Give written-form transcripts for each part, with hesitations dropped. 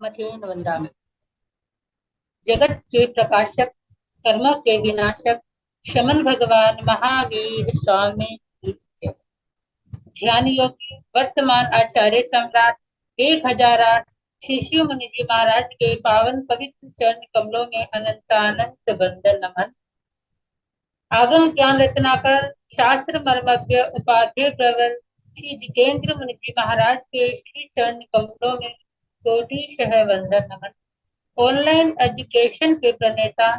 मथेन वंदामि। जगत के प्रकाशक, कर्म के विनाशक, शमन भगवान महावीर स्वामी की जय। ध्यान योगी वर्तमान आचार्य सम्राट 1008 शिशु मुनि जी महाराज के पावन पवित्र चरण कमलों में अनंतानंत बंदन नमन। आगम ज्ञान रत्नाकर शास्त्र मर्मज्ञ उपाध्याय प्रवर श्री जितेंद्र मुनि जी महाराज के श्री चरण कमलों में कोटि वंदन नमन। ऑनलाइन एजुकेशन के प्रणेता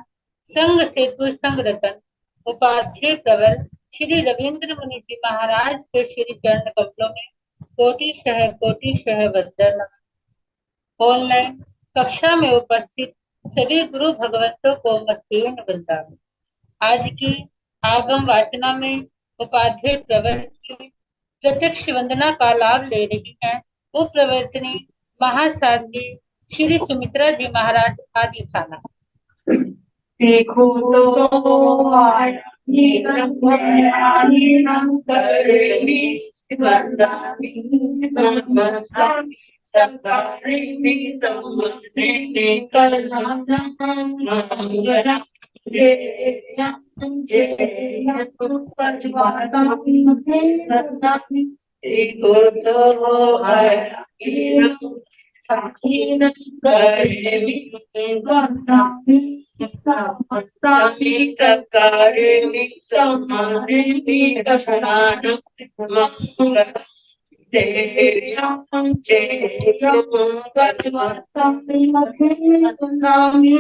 संघ सेतु संघ रतन उपाध्याय प्रवर श्री रविंद्र मुनि जी महाराज के श्री चरण कमलों में कोटि वंदन नमन। ऑनलाइन कक्षा में उपस्थित सभी गुरु भगवंतों को मथेन वंदन। आज की आगम वाचना में उपाध्याय प्रवर की प्रत्यक्ष वंदना का लाभ ले रही हैं उपप्रवर्तनी महासाध्वी श्री सुमित्रा जी महाराज आदि खाना। देखो तो आया नीलम नीलम करेमी वंदामि नमस्कामि संकारिणी सम्मति कलनां मंगलम् देखो तो आया नीलम करेमी वंदामि Sami Takarimi Samarimi Tashanam Mangalam Deyam Jeyam Vajvatam Nami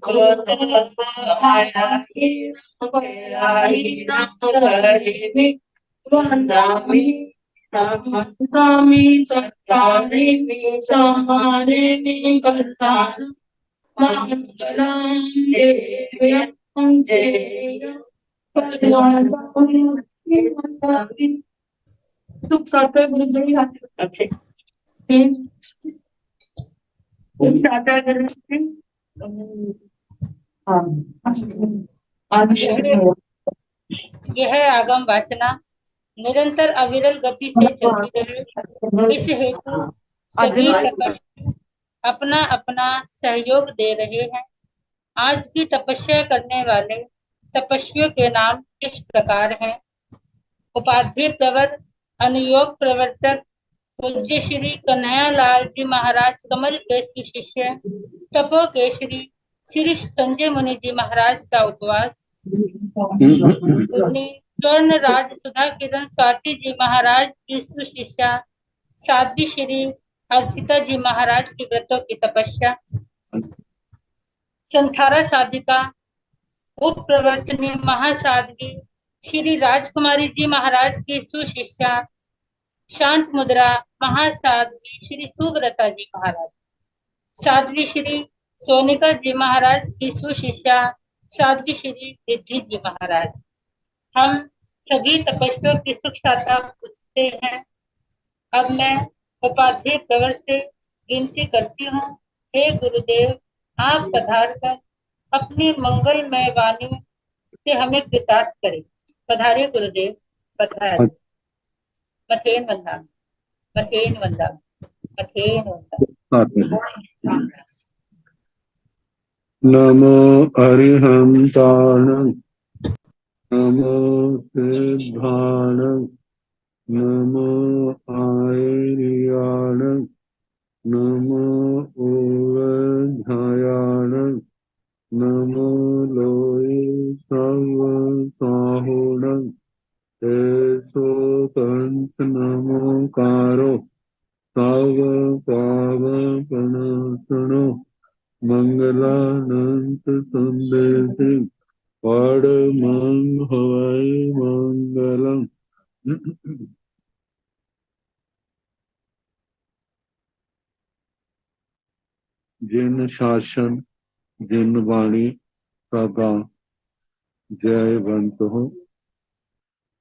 Kotam Ayahina Karimi Vandami Namaskami Sakarimi Samarimi Tashanam Mangalam Devyam Jeyam Padmasami Sukh Sata Guru Ji Okay. Sukh Sata Guru Ji यह आगम वाचना निरंतर अविरल गति से चलती रहे, इस हेतु सभी तपस्वी अपना अपना सहयोग दे रहे हैं। आज की तपस्या करने वाले तपस्वियों के नाम इस प्रकार हैं। उपाध्याय प्रवर अनुयोग प्रवर्तक पूज्य श्री कन्हैयालाल जी महाराज कमल के श्री शिष्य तपो के श्री श्री संजय मुनि जी महाराज का उपवास। स्वर्ण राज सुधा किरण स्वाति जी महाराज की सुशिष्या साध्वी श्री अर्चिता जी महाराज की व्रतों की तपस्या। संथारा साधिका उप प्रवर्तनी महासाध्वी श्री राजकुमारी जी महाराज की सुशिष्या शांत मुद्रा महासाध्वी श्री सुव्रता जी महाराज। साध्वी श्री सोनिका जी महाराज की सुशिष्या साध्वी श्री रिद्धि जी महाराज। हम सभी तपस्वियों की सुख शांता पूछते हैं। अब मैं उपाध्याय प्रवर से विनती करती हूँ, हे गुरुदेव, आप पधार कर अपनी मंगलमय वाणी से हमें कृतार्थ करें। पधारे गुरुदेव, पधारे। मथेन वंदन, मथेन वंदन, मथेन वंदन। नमो अरिहंताणं नमो सिद्धाणं नमो आयर्याणं नमो ओवध्यायाणं नमो लोये सर्वसाहुणं तेसो कंठ नमोकारो सर्वपावपनाशनो मंगलानंत संदेशे परमं हवै मंगलम्। जिन शासन जिन वाणी सदा जयवंत हो,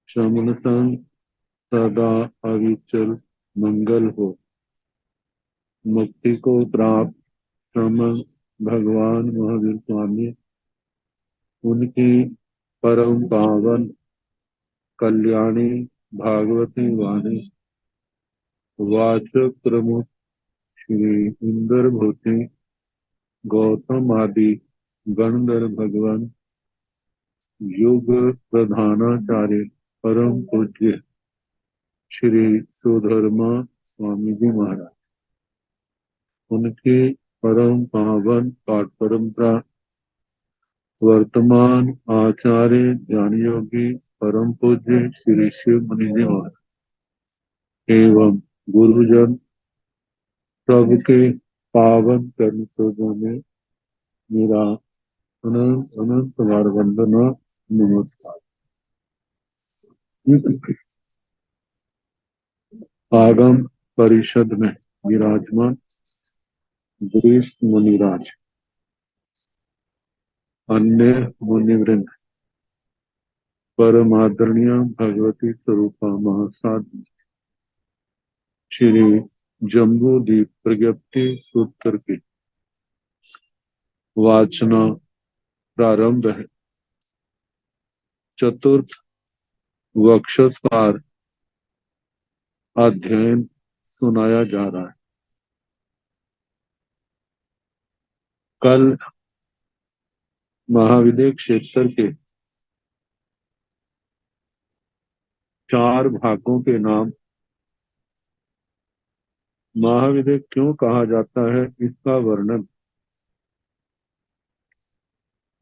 शमन संग सदा अविचल मंगल हो। मुक्ति को प्राप्त श्रमण भगवान महावीर स्वामी, उनकी परम पावन कल्याणी भागवती वाणी वाचक प्रमुख श्री इंद्र भूति गौतम आदि गणधर भगवान युग प्रधानाचार्य परम पूज्य श्री सुधर्मा स्वामी जी महाराज, उनकी परम पावन पाठ परंपरा वर्तमान आचार्य ज्ञान योगी परम पूज्य श्री शिव मुनि जी महाराज एवं गुरुजन सबके पावन कर्म सोजों में मेरा अनंत अनंत बार वंदना नमस्कार। आगम परिषद में विराजमान वरिष्ठ मुनिराज, अन्य मुनिवृंद, परम आदरणीय भगवती स्वरूपा महासाध्य श्री जम्बूदीप प्रज्ञप्ति सूत्र की वाचना प्रारंभ है। चतुर्थ वक्षस्कार अध्ययन सुनाया जा रहा है। कल महाविद्य क्षेत्र के 4 भागों के नाम, महाविद्य क्यों कहा जाता है इसका वर्णन,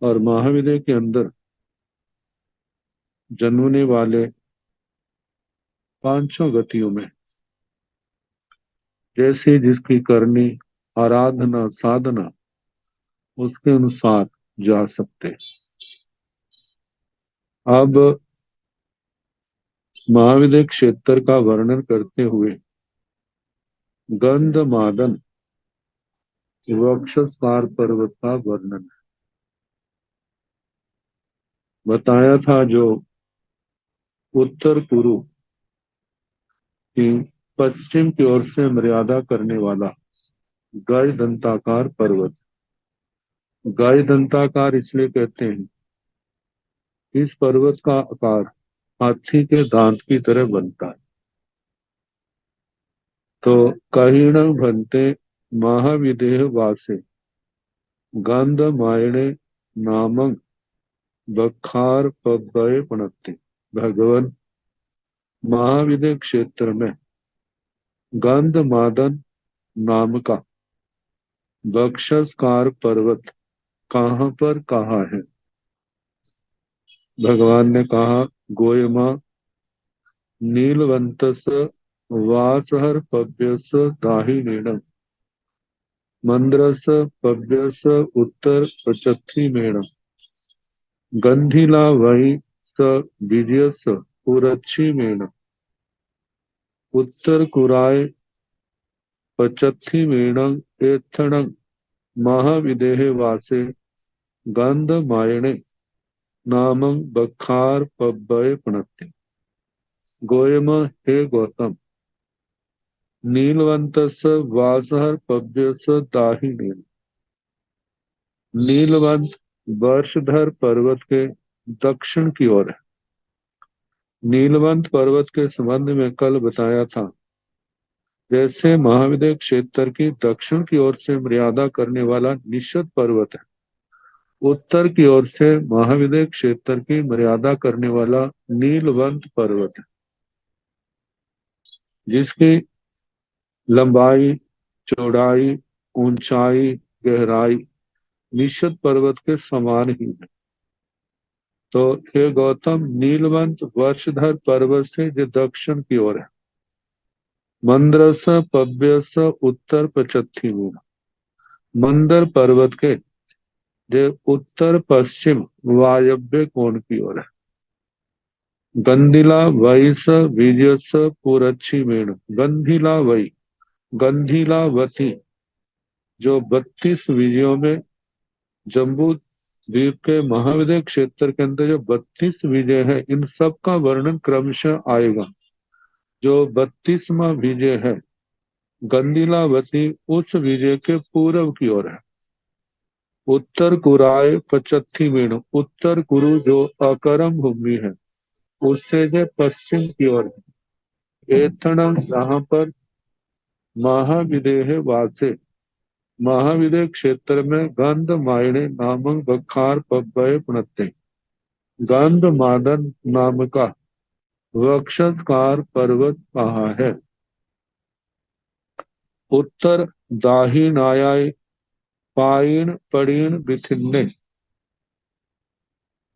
और महाविद्य के अंदर जन्मने वाले 5 गतियों में जैसे जिसकी करनी आराधना साधना उसके अनुसार जा सकते। अब महाविद्य क्षेत्र का वर्णन करते हुए गंध मादन वक्षस्कार पर्वत का वर्णन बताया था, जो उत्तर कुरु की पश्चिम की ओर से मर्यादा करने वाला गाय दंताकार पर्वत। गाय दंताकार इसलिए कहते हैं, इस पर्वत का आकार हाथी के दांत की तरह बनता है। तो कहीण भंते महाविदेह वासे गंध मायणे नामक बखार पद्वय पणत्ति। भगवान महाविद्य क्षेत्र में गंध मादन नाम का वक्षस्कार पर्वत कहाँ पर कहा है? भगवान ने कहा, गोयमा नीलवंतस वासहर पव्यस दाहिनेणम मंद्रस पव्यस उत्तर पचत्थी मेणम गंधिला वही स विजयस पुरच्छी मेणम उत्तर कुराय पचत्थी मेणं एत्थणं महाविदेह वासे गंध मायणे नामं बखार पव्वय पणत्ति। गोयम, हे गौतम, नीलवंतस वासहर पव्यस दाहिनेन। नीलवंत वर्षधर पर्वत के दक्षिण की ओर है। नीलवंत पर्वत के संबंध में कल बताया था, जैसे महाविद्य क्षेत्र की दक्षिण की ओर से मर्यादा करने वाला निषद पर्वत है, उत्तर की ओर से महाविद्य क्षेत्र की मर्यादा करने वाला नीलवंत पर्वत है, जिसकी लंबाई चौड़ाई ऊंचाई गहराई निषद पर्वत के समान ही है। तो हे गौतम, नीलवंत वर्षधर पर्वत से जो दक्षिण की ओर है, मंद्रस पव्यस उत्तर पचत्थी में, मंदर पर्वत के जो उत्तर पश्चिम वायव्य कोण की ओर है। गंधिला वैस विजयस पुरच्छी मेण। गंधिला वही, गंधिलावती, जो 32 विजयों में जम्बू द्वीप के महाविद्य क्षेत्र के अंदर जो 32 विजय है, इन सब का वर्णन क्रमशः आएगा। जो 32वां विजय है गंधिलावती, उस विजय के पूर्व की ओर है। उत्तर कुराय पचत्थी मेण, उत्तर कुरु जो अकरम भूमि है उससे जो पश्चिम की ओर है। एथणम, यहाँ पर महाविदेह वासे, महाविदेह क्षेत्र में गंध मायणे नामक बखार पब्बय पुणते, गंध मादन नाम का वक्षकार पर्वत कहाँ है? उत्तर दाहिनायाय पायण पड़ीण बिथिन्ने,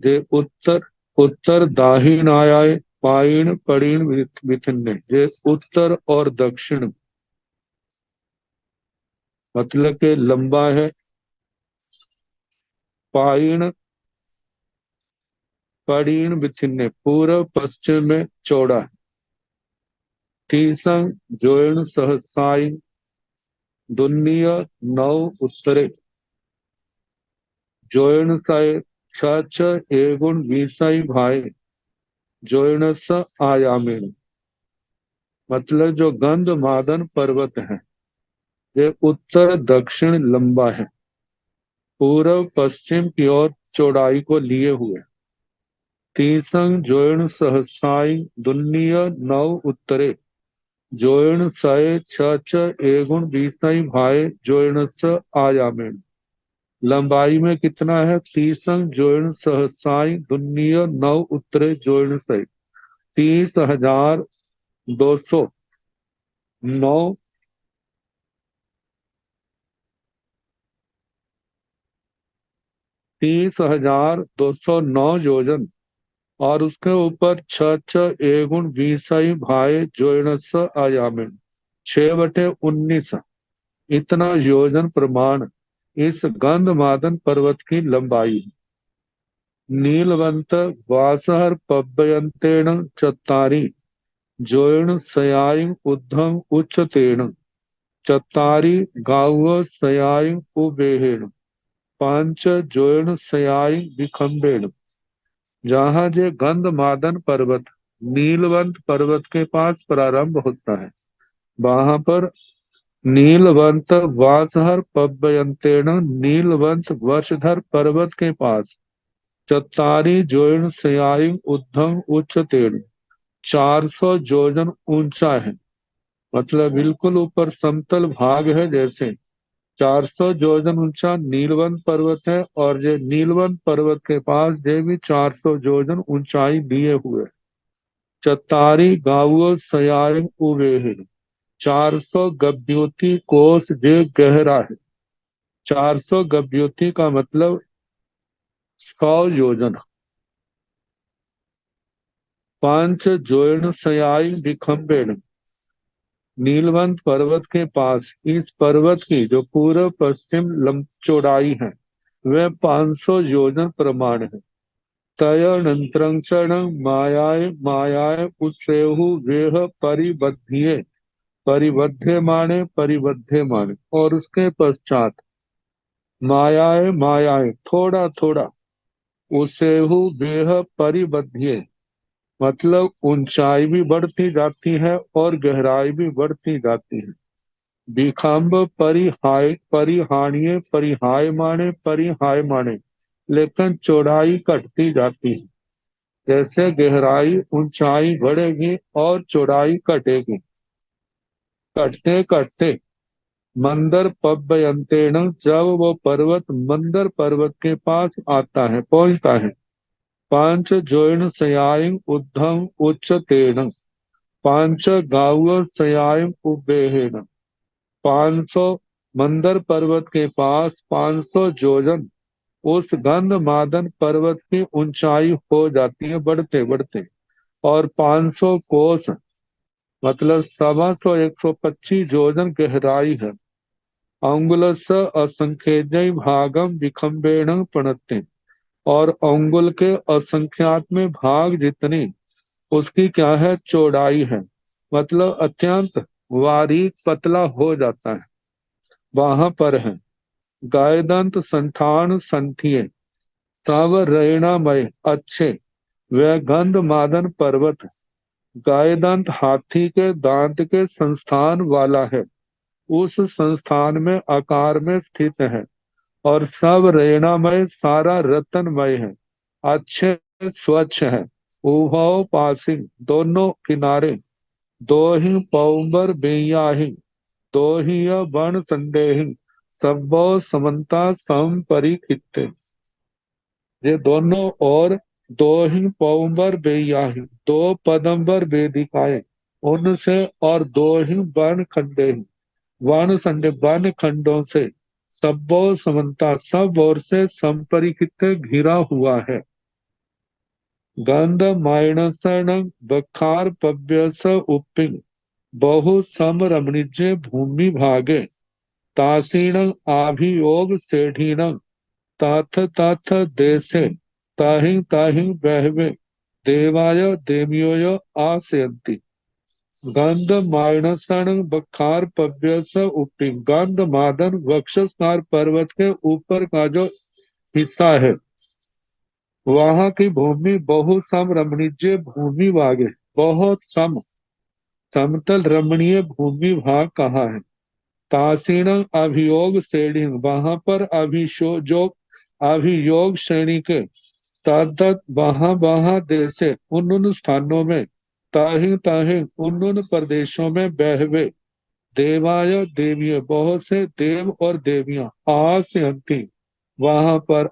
जे उत्तर उत्तर दाहिनायाय पायण पड़ीण बिथिन्ने, जे उत्तर और दक्षिण मतलब के लंबा है, पायण पड़ीण बिथिन्ने पूर्व पश्चिम में चौड़ा है, तीसंग जोयण सहसाई दुन्नीय नौ उत्तरे, जोयण साय छ एगुण बीसाई भाई जोयण स आयामेन, मतलब जो गंध मादन पर्वत है ये उत्तर दक्षिण लंबा है, पूर्व पश्चिम की ओर चौड़ाई को लिए हुए, तीसंग जोयण सहसाई दुन्नीय नौ उत्तरे, जोयण सय छ एगुण बीसाई भाई जोयण स आयामेन, लंबाई में कितना है? तीसंग जोयण सहसाई दुन्नीय नौ उत्तरे जोयण सय 30,209 30,209 योजन और उसके ऊपर छ एगुण बीसाई भाई जोयणस आयामिन 6/19 इतना योजन प्रमाण इस गंधमादन पर्वत की लंबाई है। नीलवंत वासहर पब्बयंतेन चत्तारी जोयण सयाय उद्धम उच्चतेन, चत्तारी गाव सयाय उबेहेण पांच जोयण सयाय विखंबेण, जहां जे गंधमादन पर्वत नीलवंत पर्वत के पास प्रारंभ होता है वहां पर नीलवंत वासहर पब्बयंतेण, नीलवंत वर्षधर पर्वत के पास चत्तारी जोयण सयाय उद्धम उच्चतेण 400 जोजन ऊंचा है, मतलब बिल्कुल ऊपर समतल भाग है जैसे 400 जोजन ऊंचा नीलवंत पर्वत है और ये नीलवंत पर्वत के पास ये भी 400 जोजन ऊंचाई दिए हुए, चतारी गावो सयाय उवे है, 400 गभ्योति कोस जे गहरा है, 400 गभ्योति का मतलब 100 योजन, पांच जोयन सयाय विखंबेण, नीलवंत पर्वत के पास इस पर्वत की जो पूर्व पश्चिम चौड़ाई है वह 500 योजन प्रमाण है। तयनंतरक्षण मायाय मायाय उत्सेहु वेह परिबद्धिये, परिबद्धे माने और उसके पश्चात मायाय मायाय थोड़ा थोड़ा, उत्सेहु वेह परिबद्धिये मतलब ऊंचाई भी बढ़ती जाती है और गहराई भी बढ़ती जाती है। विखंब परिहाय माने लेकिन चौड़ाई घटती जाती है, जैसे गहराई ऊंचाई बढ़ेगी और चौड़ाई घटेगी, घटते घटते मंदर पब्बयंतेन, जब वो पर्वत मंदर पर्वत के पास आता है पहुंचता है, पांच जोयन सयाय उद्धम उच्चतेन, पांच गाव सयाय उबेहेन, 500 मंदर पर्वत के पास 500 जोजन उस गंधमादन पर्वत की ऊंचाई हो जाती है बढ़ते बढ़ते, और 500 कोस मतलब 125 125 जोजन गहराई है। अंगुलस असंख्येय भागम विखंबेण पणते, और अंगुल के असंख्यात में भाग जितनी उसकी क्या है? चौड़ाई है, मतलब अत्यंत बारीक पतला हो जाता है। वहां पर है गायदंत संठान संठिये तव रैणामय अच्छे, वह गंध मादन पर्वत गायदंत हाथी के दांत के संस्थान वाला है, उस संस्थान में आकार में स्थित है, और सब रैणामय सारा रतनमय है, अच्छे स्वच्छ है, उभव पासिंग दोनों किनारे, दो ही पौबर बेयाही दो ही वर्ण संदेह सबो समन्ता सम परिखिते। ये दोनों और दो ही पौंबर बेयाही दो पदंबर वेदिकाएं उनसे और दो ही वर्ण खंडे वर्ण संडे वर्ण खंडों से सबो समन्ता सब ओर से संपरिखित घिरा हुआ है। गंध मायणसण बखार पव्यस उपिंग बहु सम रमणिज्य भूमि भागे तासीण आभियोग सेढ़ीण ताथ ताथ देशे ताहि ताहि बहवे देवाय देव्योय आसयन्ति। गंध मायणसण बखार पव्यस उपिंग गंध मादन वक्षस्कार पर्वत के ऊपर का जो हिस्सा है वहां की भूमि बहुत सम रमणीय भूमि भाग है। बहुत समतल रमणीय भूमि भाग कहाँ है? तासीण अभियोग श्रेणी वहां पर अभियोग श्रेणी के तद्दत वहां वहां देशे उन स्थानों में ताहि ताहि उन प्रदेशों में बहवे देवाय देवियों बहुत से देव और देवियां आसयन्ति वहां पर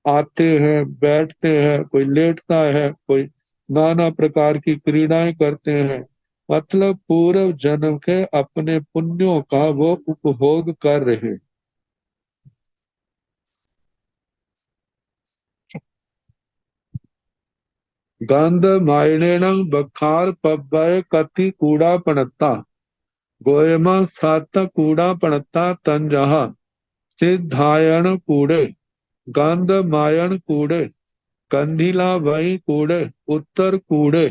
आते हैं बैठते हैं कोई लेटता है कोई नाना प्रकार की क्रीड़ाएं करते हैं मतलब पूर्व जन्म के अपने पुण्यों का वो उपभोग कर रहे। गंध मायणेन बखार पब्बय कति कूड़ा पणता गोयमा सात कूड़ा पणता तंजहा सिद्धायन कूड़े गंध मायन कूड़े कंधीला वही कूड़े उत्तर कूड़े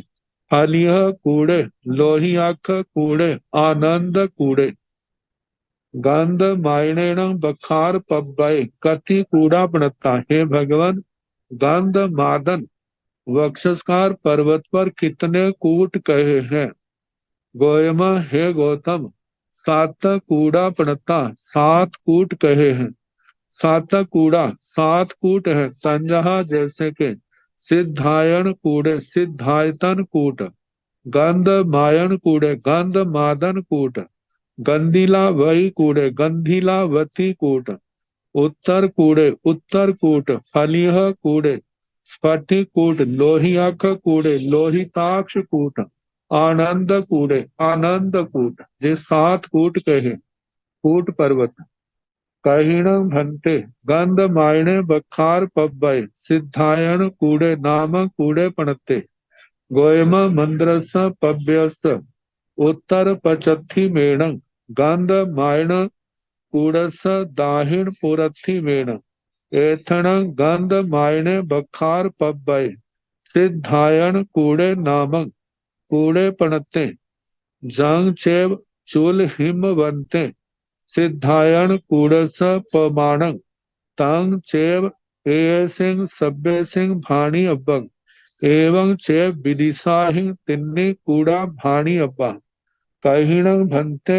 हलिया कूड़े लोहियाख कूड़े आनंद कूड़े। गंध मायणेन बखार पब्बय कति कूड़ा पणता हे भगवान गंध मादन वक्षस्कार पर्वत पर कितने कूट कहे हैं। गोयमा हे गौतम सात कूड़ा पणता सात कूट कहे हैं। सात कूड़ा सात कूट है संजहा जैसे के सिद्धायन कूड़े सिद्धायतन कूट गंध मायन कूड़े गंध मादन कूट गंधीला वही कूड़े गंधीलावती कूट उत्तर कूड़े उत्तर कूट फलिह कूड़े स्फटिक कूट लोहियाख कूड़े लोहिताक्ष कूट आनंद कूड़े आनंद कूट ये सात कूट कहे कूट पर्वत। कहिण भंते गंध मायणे बखार पब्बय सिद्धायन कूड़े नाम कूड़े पणते गोयम मंद्रस पव्यस उत्तर पचथी मेण गंध मायण कूड़स दाहिण पुरथी मेण एथण गंध मायणे बखार पब्बय सिद्धायन कूड़े नाम कूड़े पणते जंग चेव चूल हिमवंते सिद्धायन कूड़स पमाण तंग चेव ए सिंह सभ्य सिंह भाणी अब्बंग एवं चेव विदिशा हिंग तिन्नी कूड़ा भाणी अब्बा। कहिण भंते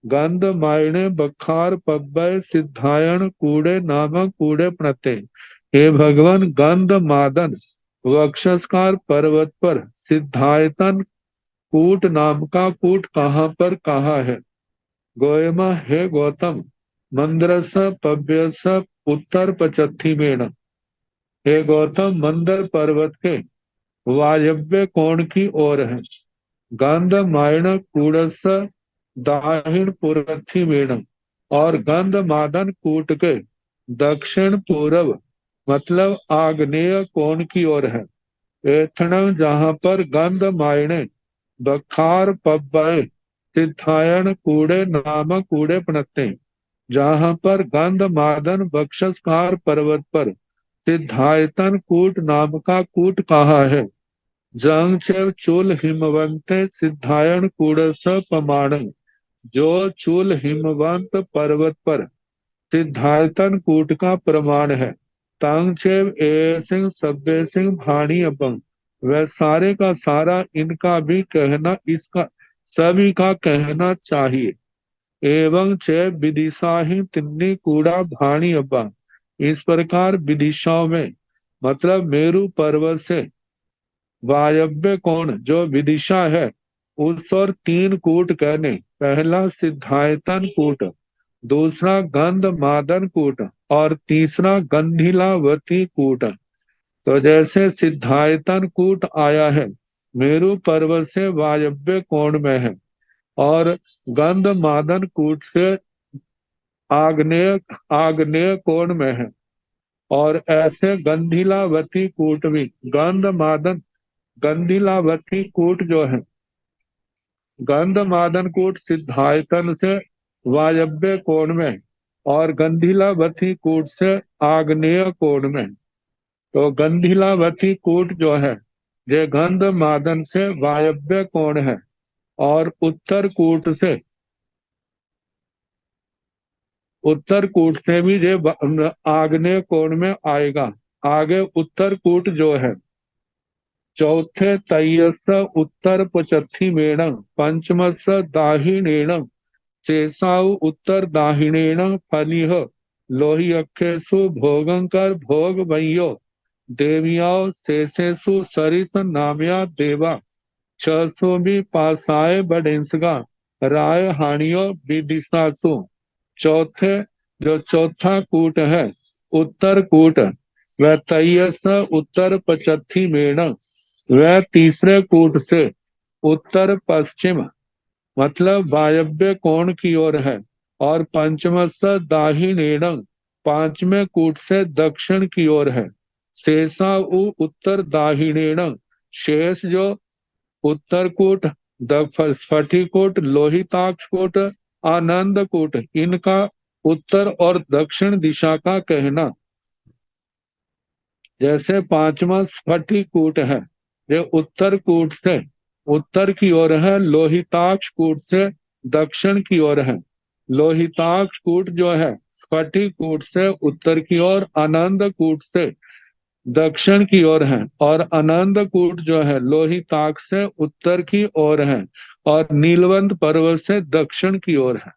गंध मायणे बखार पब्बय सिद्धायन कूड़े नाम कूड़े प्रणते हे भगवान गंध मादन वक्षस्कार पर्वत पर सिद्धायतन कूट नाम का कूट कहाँ पर कहा है। गोयमा हे गौतम मंद्रस पव्यस उत्तर पचथी मेण हे गौतम मंदर पर्वत के वायव्य कोण की ओर है। गंध मायण कूड़स दाहिण पुरथी मेण और गंध मादन कूट के दक्षिण पूर्व मतलब आग्नेय कोण की ओर है। एथण जहाँ पर गंध मायणे बखार पब्बय सिद्धायन कूड़े नाम कूड़े पणते जहाँ पर गंध मादन बक्षस्कार पर्वत पर सिद्धायतन कूट नाम का कूट कहा है। जंग चेव चूल हिमवंते सिद्धायन कूड़स पमाण जो चूल हिमवंत पर्वत पर सिद्धायतन कूट का प्रमाण है। तंग चेव ए सिंह सभ्य सिंह भाणी अपंग वह सारे का सारा इनका भी कहना इसका सभी का कहना चाहिए। एवं च विदिशा ही तिन्नी कूड़ा भाणी अब्बा इस प्रकार विदिशाओं में मतलब मेरु पर्वत से वायव्य कोण जो विदिशा है उस और 3 कूट कहने, पहला सिद्धायतन कूट, दूसरा गंध मादन कूट और तीसरा गंधिलावती कूट। तो जैसे सिद्धायतन कूट आया है, मेरु पर्वत से वायव्य कोण में है, और गंध मादन कूट से आग्नेय आग्नेय कोण में है, और ऐसे गंधिलावती कूट भी, गंध मादन गंधिलावती कूट जो है, गंध मादन कूट सिद्धायतन से वायव्य कोण में और गंधिलावती कूट से आग्नेय कोण में। तो गंधिलावती कूट जो है, ये गंध मादन से वायव्य कोण है, और उत्तर कूट से भी ये आग्नेय कोण में आएगा। आगे उत्तर कूट जो है, चौथे तय्यस उत्तर पचत्थी मेणं पंचमस दाहिणेन शेषाउ उत्तर दाहिणेन फलिह लोही अक्षेसु भोगंकर भोग वयो देवियाओ शेषेसु सरिस नामया देवा छसु भी पासाए बडेंसगा राय हानियो विदिशासु। चौथे जो चौथा कूट है, उत्तर कूट, वह तय्यस उत्तर पचत्थी मेण, वह तीसरे कूट से उत्तर पश्चिम मतलब वायव्य कोण की ओर है, और पंचमस दाहिनेन पांचवें कूट से दक्षिण की ओर है। शेषा उ उत्तर दाहिनेन, शेष जो उत्तर कूट, स्फटिकूट, लोहिताक्ष कूट, आनंद कूट, इनका उत्तर और दक्षिण दिशा का कहना। जैसे पांचवा स्फटिकूट है, ये उत्तर कूट से उत्तर की ओर है, लोहिताक्ष कूट से दक्षिण की ओर है। लोहिताक्ष कूट जो है स्फटिकूट से उत्तर की ओर, आनंद कूट से दक्षिण की ओर है, और आनंद कूट जो है लोहिताक्ष से उत्तर की ओर है, और नीलवंत पर्वत से दक्षिण की ओर है।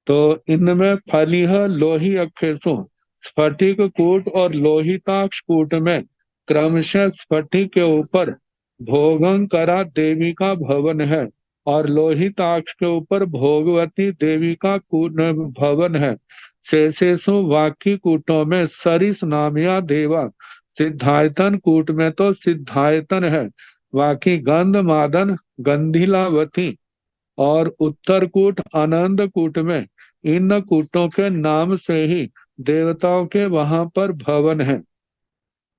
तो इनमें फलिह लोही अक्षेसु, स्फटिक कूट और लोहिताक्ष कूट में क्रमशः स्फटिक के ऊपर भोगंकरा देवी का भवन है, और लोहिताक्ष के ऊपर भोगवती देवी का भवन है। शेषेषु वाकी कूटों में सरिस नामया देवा, सिद्धायतन कूट में तो सिद्धायतन है, वाकी गंध मादन गंधिलावती और उत्तर कूट आनंद कूट में, इन कूटों के नाम से ही देवताओं के वहां पर भवन है।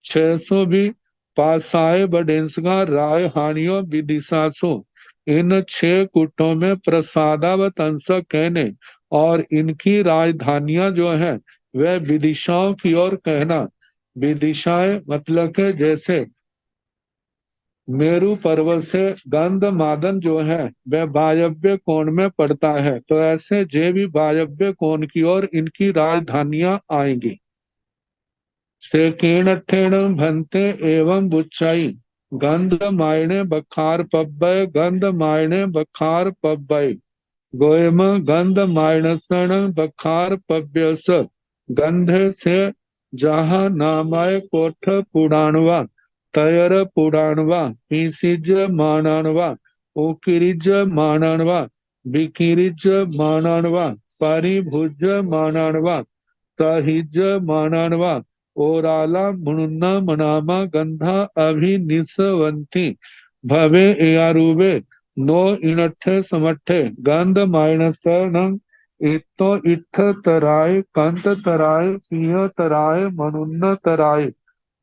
600 भी पासाए बडेंसगा राय हानियो विदिशासु, इन 6 कूटों में प्रसादावत अंश कहने, और इनकी राजधानियां जो है वह विदिशाओं की ओर कहना। विदिशाएं मतलब के जैसे मेरु पर्वत से गंध मादन जो है वह वायव्य कोण में पड़ता है, तो ऐसे जे भी वायव्य कोण की ओर इनकी राजधानियां आएंगी। सेकेणठेण भंते एवं बुच्चाई गंध मायने बखार पब्बय गंध मायने बखार पब्बय गोयम गंध मायणसण बखार पब्यस गंधे से जहा नामाय कोठ पुराणवा तयर पुराणवा पीसिज मानानवा उकिरिज मानानवा बिकिरिज मानानवा परिभुज मानानवा सहिज मानानवा ओराला मुन्ना मनामा गंधा अभिनिसवंती भवे एयारुवे नो इनठे समठे गंध मायणसनं इतो इत्थ तराय कंत तराय सिंह तराय मनुन्न तराय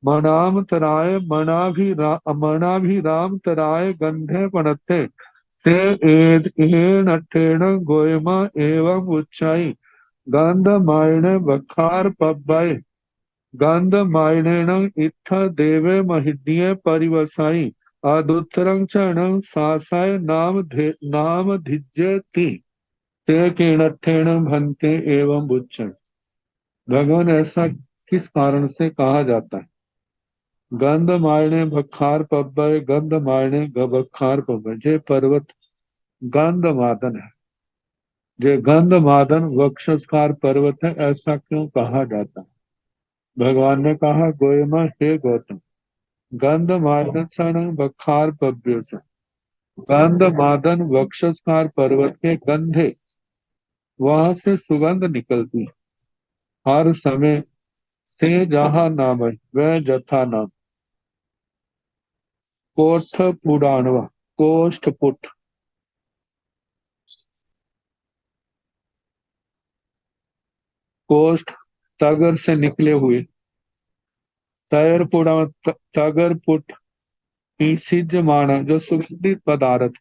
मनाम तराय मनाभिराम तराय गंधे पणते से एद एन अठेण गोयमा एवं उच्चाई गंध मायणे बखार पब्बाई गंध मायणेन इत्थ देवे महिड्ये परिवसाई अदुत्तरं चरणं सासाय नाम धिज्यति ते केणठेन भंते एवं बुच्चन। भगवान ऐसा किस कारण से कहा जाता है? गंध मायने बखार पब्बय गंध मायने गबखार पब्बय, जे पर्वत गंध मादन है, जे गंध मादन वक्षस्कार पर्वत है, ऐसा क्यों कहा जाता है? भगवान ने कहा गोयमा हे गौतम, गंध मादन बखार पव्य से, गंध मादन वक्षस्कार पर्वत के गंधे, वहां से सुगंध निकलती है। हर समय से जहां नाम है वह जथा नाम। कोष्ठ पुराणवा, कोष्ठ पुट, कोष्ठ तगर से निकले हुए, तैर पुड़ा तगर पुट की सिज माना, जो सुगंधित पदार्थ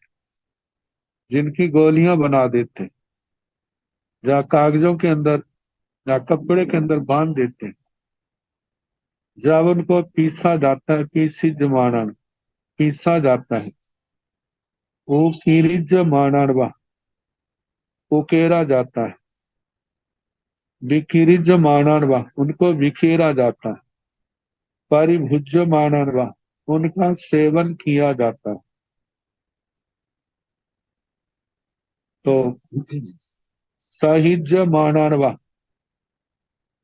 जिनकी गोलियां बना देते, या कागजों के अंदर या कपड़े के अंदर बांध देते हैं, जब उनको पीसा जाता है, पीसी जमानन, पीसा जाता है, वो कीरिज मानवा, उकेरा जाता है, विकिरिज मानवा, उनको बिखेरा जाता है, परिभुज मानवा, उनका सेवन किया जाता है। तो साहिज मानवा,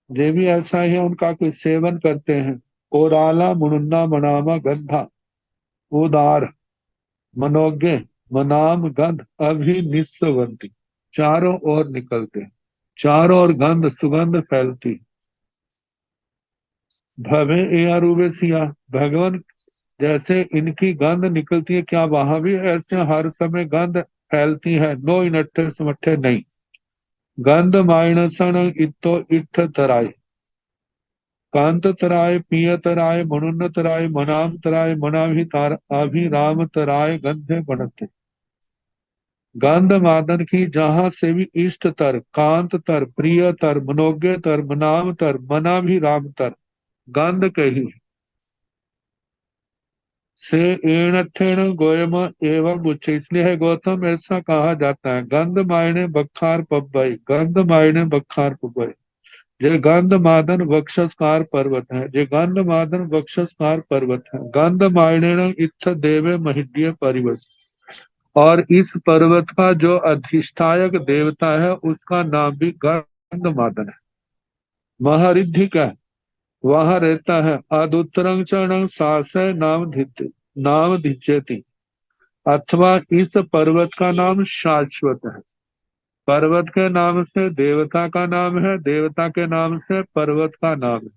ये भी ऐसा ही है, उनका कोई सेवन करते हैं। ओराला मुन्ना मनामा गंधा, उदार मनोज्ञ मनाम गंध अभिनिस्वंती, चारों ओर निकलते हैं, चारों ओर गंध सुगंध फैलती। भवे ए अरूबे सिया, भगवान जैसे इनकी गंध निकलती है, क्या वहां भी ऐसे हर समय गंध फैलती है? नो इनट्ठे समट्ठे नहीं। गंध माइनसन इतो इठ तराय, कांत तराय पिय तराय मनुन्न तराय मनाम तराय मनाभि तार अभिराम तराय गंधे बनते। गंध मादन की जहां से भी इष्ट तर, कांत तर, प्रिय तर, मनोज्ञ तर, मनाम तर, मना भी राम तर, गंध कही से एणठेण गोयम एवं उच्च, इसलिए है गौतम ऐसा कहा जाता है। गंध मायने बखार पब्बई, गंध मायने बखार पब्बई। ये गंध मादन वक्षस्कार पर्वत है, ये गंध मादन वक्षस्कार पर्वत है। गंध मायने इत्थ देवे महिड्य परिवस, और इस पर्वत का जो अधिष्ठायक देवता है उसका नाम भी गंध मादन है। महरिद्धि का वहां रहता है। अदुत्तरंग चरण सासय नाम धिच्यति, अथवा इस पर्वत का नाम शाश्वत है। पर्वत के नाम से देवता का नाम है, देवता के नाम से पर्वत का नाम है।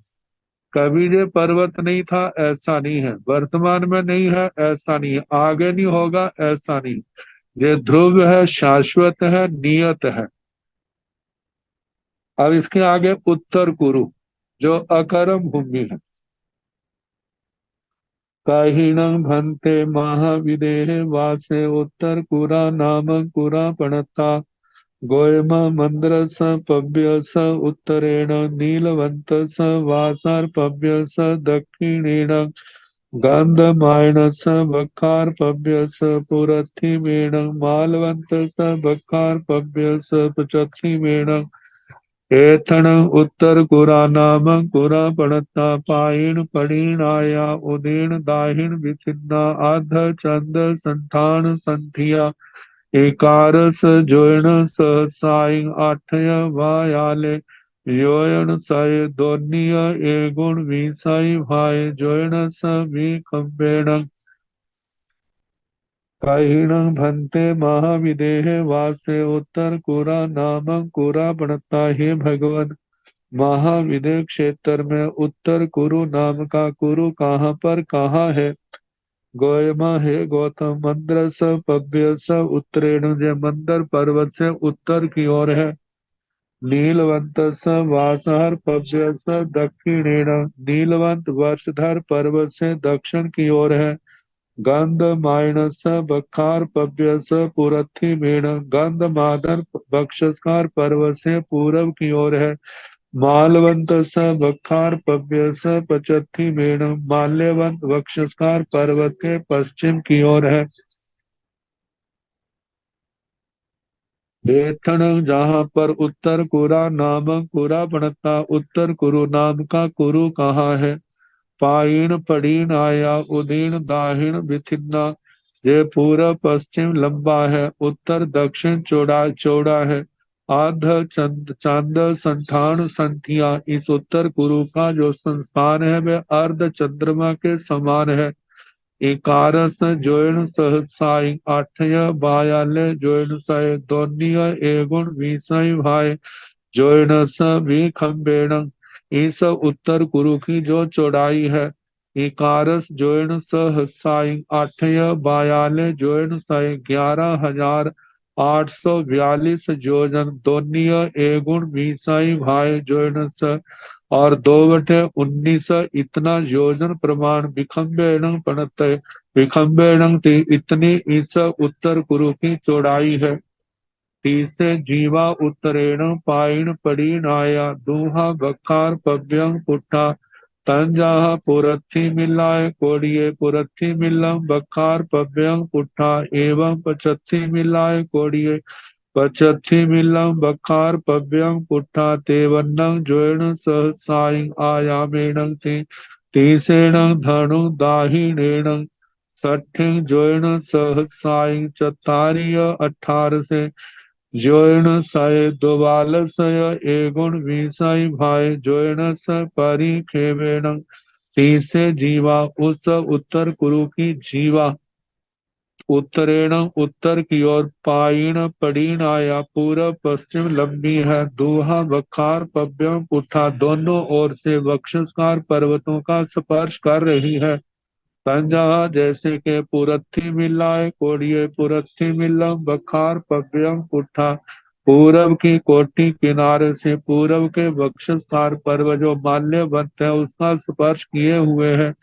कभी ये पर्वत नहीं था ऐसा नहीं है, वर्तमान में नहीं है ऐसा नहीं है, आगे नहीं होगा ऐसा नहीं। ये ध्रुव है, शाश्वत है, नियत है। अब इसके आगे उत्तर कुरु, जो अकरम भूमि है। काहिणं भन्ते महाविदेह वासे उत्तर कुरा नाम कुरा पणता, गोयम मंद्र स पव्य स उत्तरेण नीलवंत स वासार पव्य स दक्षिणेण गंधमायण स बखार पव्य स पुरथिमेण मालवंत स बखार पव्य स पचथिमेण एथण उत्तर कुरा नाम कुरा पड़ता, पाइण पड़ीण आया उदीण दाहिण विचिन्ना आध चंद संठान संथिया एकारस जोयण सहसाई आठय वायाले योयण सय दोनिय ए गुण विसाई भाई जोयण स विकम्बेण काहिण भंते महाविदेह वासे उत्तर कुरा नाम कुरा पड़ता। हे भगवान, महाविदेह क्षेत्र में उत्तर कुरु नाम का कुरु कहाँ पर कहाँ है? गोयमा है गौतम, मंद्र स पव्य स उत्तरेण, जय मंदर पर्वत से उत्तर की ओर है। नीलवंत स वासहर पव्य स दक्षिणेण, नीलवंत वर्षधर पर्वत से दक्षिण की ओर है। गंध मायणस बखार पव्य स पुरथी मेण, गंध मादन बक्षस्कार पर्वत से पूरब की ओर है। मालवंत स बखार पव्य स पचथी मेण, माल्यवंत वक्षस्कार पर्वत के पश्चिम की ओर है। बेथण, जहाँ पर उत्तर कुरा नामक कुरा पड़ता, उत्तर कुरु नाम का कुरु कहाँ है? पाइण पड़ीण आया उदीन दाहिण विथिन्ना, ये पूर्व पश्चिम लंबा है, उत्तर दक्षिण चौड़ा चौड़ा है। आध चांद संठान संठिया। इस उत्तर कुरु का जो संस्थान है वह अर्ध चंद्रमा के समान है। एकारस जोन सहसाई आठय बायाले जोन सय दोनिय एगुण विषय भाई जोन स भी खम्बेण। इस उत्तर कुरु की जो चौड़ाई है, इकारस जोन सहसाई आठय बायाले जोन सय 11,842 जोजन दोनिय एगुण विषय भाई जोन स और 2/19 इतना योजन प्रमाण विखम्बेण पणत। विखम्बेण थी इतनी इस उत्तर कुरु की चौड़ाई है। तीसरे जीवा उत्तरेण पाइण पड़ीनाया दूहा बखार पव्यं पुट्ठा। तंजाह पुरथी मिलाय कोड़िए पुरथी मिलम बखार पव्यं पुट्ठा एवं पचथी मिलाय कोड़िए पचथी मिलम बखार पव्यं पुट्ठा तेवन्नं जोण सहसाई आयामेण ति तीसेण धनु दाहिणेण सठिं जोण सहसाई चतारिय 18 से जोयन सय दोबाल सय एगुण विषय भाई जोयन स परि खेवेण। तीसरे जीवा उस उत्तर कुरु की जीवा उत्तरेण उत्तर की ओर पाइण पड़ीण आया पूर्व पश्चिम लंबी है। दूहा बखार पव्यम उठा दोनों ओर से वक्षस्कार पर्वतों का स्पर्श कर रही है। तंजा जैसे के पुरथी मिलाए कोड़िए पुरथी मिलम बखार पव्यम उठा पूरब की कोटि किनारे से पूरब के वक्षस्कार पर्वत जो माल्यवंत है उसका स्पर्श किए हुए है।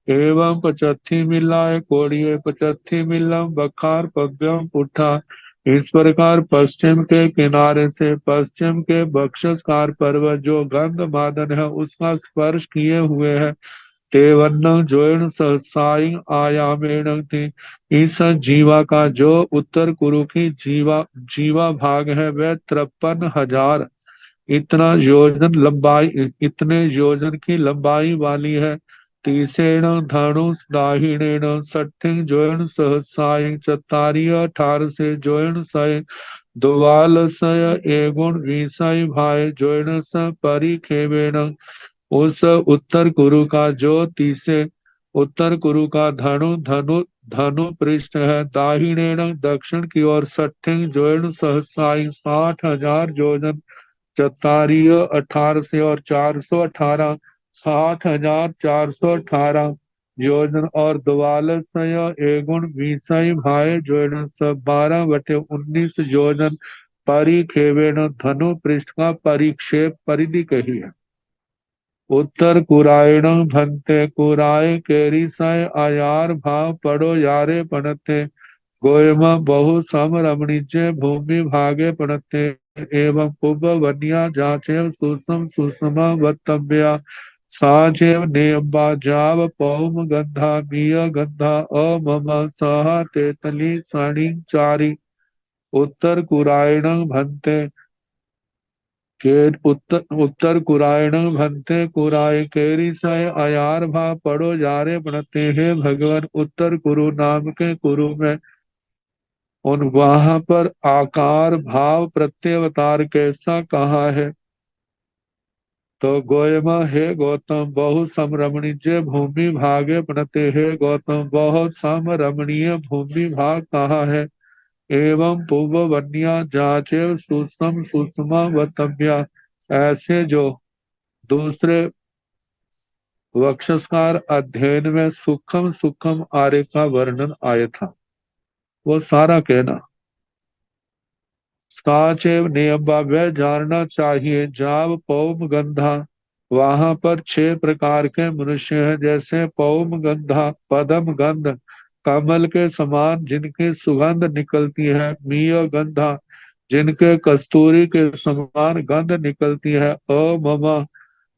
एवं पचथी मिलाए कोड़िए पचथी मिलम बखार पव्यम उठा। इस प्रकार पश्चिम के किनारे से पश्चिम के वक्षस्कार पर्वत जो गंध मादन है उसका स्पर्श किए हुए है। तेवन्न जोन सहसाई आयामेण थी। इस जीवा का जो उत्तर कुरु की जीवा जीवा भाग है वह 53,000 इतना योजन लंबाई इतने योजन की लंबाई वाली है। तीसेण धनुष दाहिणेण सठिं जोन सहसाई चतारिय 18 से जोन सय दोवाल सय एगुण विषय भाई जोन स परिखेवेण। उस उत्तर कुरु का जो तीसरे उत्तर कुरु का धनु धनु धनु पृष्ठ है। दाहिणेण दक्षिण की ओर सठिं जोन सहसाई 60,000 जोजन चतारीय 18 से और 418 60,418 योजन और द्वालसय एगुण विषय भाई जोजन सब 12/19 योजन परिखेवेण। धनु पृष्ठ का परिक्षेप परिधि कही है। उत्तर कुरायण भंते कुराय केरी सय आयार भाव पड़ो यारे पणते गोयम बहु सम रमणीज्य भूमि भागे पणते एवं पुब वन्या जाचेव सुसम सुषमा वत्तव्या साजेव नेयम्बा जाव पौम गंधा मीय गंधा अमम सह तेतली सणि चारी। उत्तर कुरायण भंते के उत्तर कुरायण भंते कुराय केरी सय अयार भा पड़ो यारे बनते हे भगवान उत्तर कुरु नाम के कुरु में उन वहां पर आकार भाव प्रत्यवतार कैसा कहा है। तो गोयमा हे गौतम बहु समरमणीय भूमि भागे बनते हे गौतम बहुत समरमणीय भूमि भाग कहा है। एवं पूर्व वन्या जाचेव सुषम सुषमा वतव्या ऐसे जो दूसरे वक्षस्कार अध्ययन में सूक्ष्म सूक्ष्म आर्य का वर्णन आया था वो सारा कहना। साचेव नियम वह जानना चाहिए जाव पौम गंधा वहां पर 6 प्रकार के मनुष्य हैं जैसे पौम गंधा पदम गंध कमल के समान जिनकी सुगंध निकलती है। मीय गंधा जिनके कस्तूरी के समान गंध निकलती है। ममा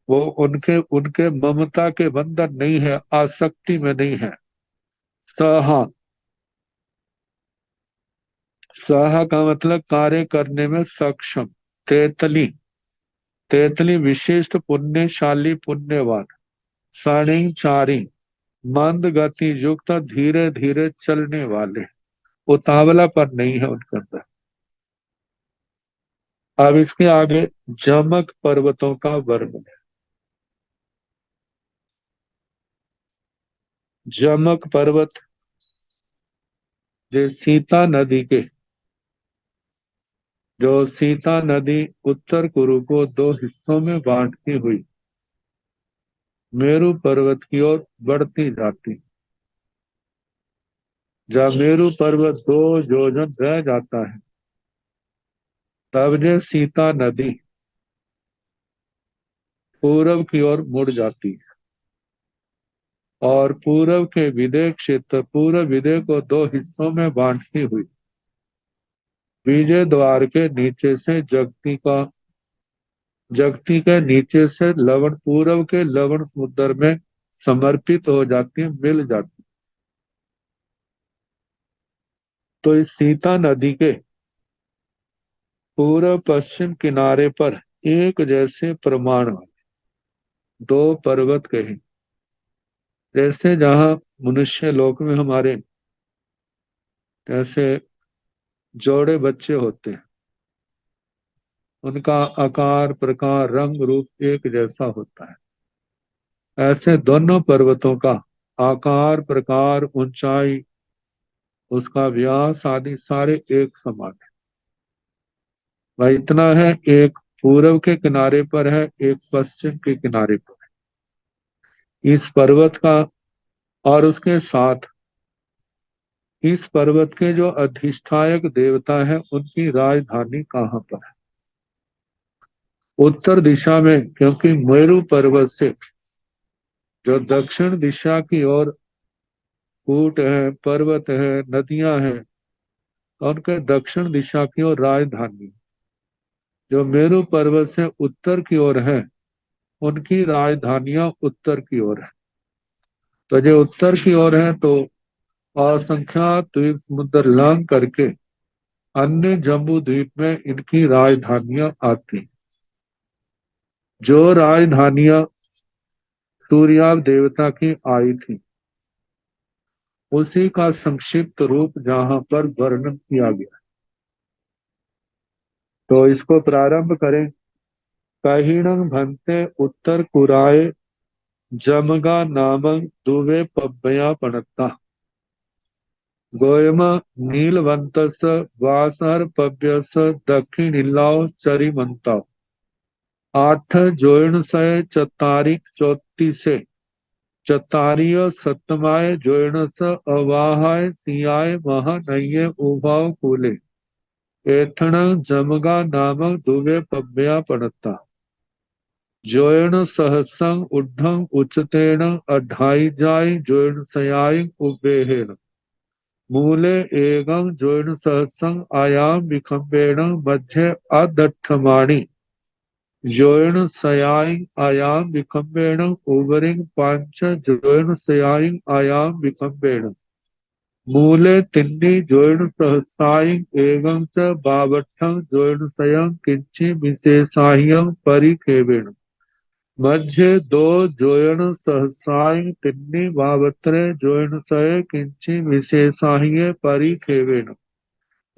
वो उनके उनके ममता के बंधन नहीं है आसक्ति में नहीं है। सहा सहा का मतलब कार्य करने में सक्षम। तेतली तेतली विशिष्ट पुण्यशाली पुण्यवान। चारी मंद गति युक्त धीरे धीरे चलने वाले उतावला पर नहीं है उनके अंदर। अब इसके आगे जमक पर्वतों का वर्णन है। जमक पर्वत जो सीता नदी के जो सीता नदी उत्तर कुरु को दो हिस्सों में बांटती हुई मेरु पर्वत की ओर बढ़ती जाती, जब मेरु पर्वत 2 योजन रह जाता है तब जो सीता नदी पूरब की ओर मुड़ जाती है और पूरब के विदय क्षेत्र पूर्व विदय को 2 हिस्सों में बांटती हुई विजय द्वार के नीचे से जगती के नीचे से लवण पूरब के लवण समुद्र में समर्पित हो जाती है, मिल जाती। तो इस सीता नदी के पूर्व पश्चिम किनारे पर एक जैसे प्रमाण वाले 2 पर्वत कहे, जैसे जहां मनुष्य लोक में हमारे जैसे जोड़े बच्चे होते हैं, उनका आकार प्रकार रंग रूप एक जैसा होता है, ऐसे दोनों पर्वतों का आकार प्रकार ऊंचाई उसका व्यास आदि सारे एक समान है। भाई इतना है, एक पूर्व के किनारे पर है, एक पश्चिम के किनारे पर है इस पर्वत का। और उसके साथ इस पर्वत के जो अधिष्ठायक देवता है उनकी राजधानी कहाँ पर है? उत्तर दिशा में, क्योंकि मेरु पर्वत से जो दक्षिण दिशा की ओर कूट है पर्वत है नदियां हैं, उनके दक्षिण दिशा की ओर राजधानी जो मेरु पर्वत से उत्तर की ओर है उनकी राजधानियां उत्तर की ओर है। तो जो उत्तर की ओर है तो असंख्यात द्वीप समुद्र लांग करके अन्य जम्बू द्वीप में इनकी राजधानियां आती, जो राजधानियां सूर्याव देवता की आई थी उसी का संक्षिप्त रूप जहां पर वर्णन किया गया। तो इसको प्रारंभ करें। कहिणं भन्ते उत्तर कुराए जमगा नामं दुवे पब्बया पणता गोयम नीलवंतस वासर पब्यस दक्षिणिल्लाव चरिमंता 8 जोइण 44 सतमाय जोइणस अवाहाय सियाय महा नये उभाव कूले एथण जमगा नामक दुवे पब्बया पणता जोयण सहसंग उड्ढं उच्चतेन अढाई जाय जोयण सयाय उबेहेन मूले एगं जोयण सहसंग आयाम विखंबेण मध्य अदठमाणि जोयण सयाय आयाम विखंबेण उबरिंग पांच जोयण सयाय आयाम विखंबेण मूले तिन्नी जोयण सहसाय एगं च बावठं जोयण सयं किंची विशेषाह्यं परिखेवेण मध्य 2 जोयण सहसाय तिन्नी वावत्रे जोयण सय किंची विशेषाह्य परिखेवेण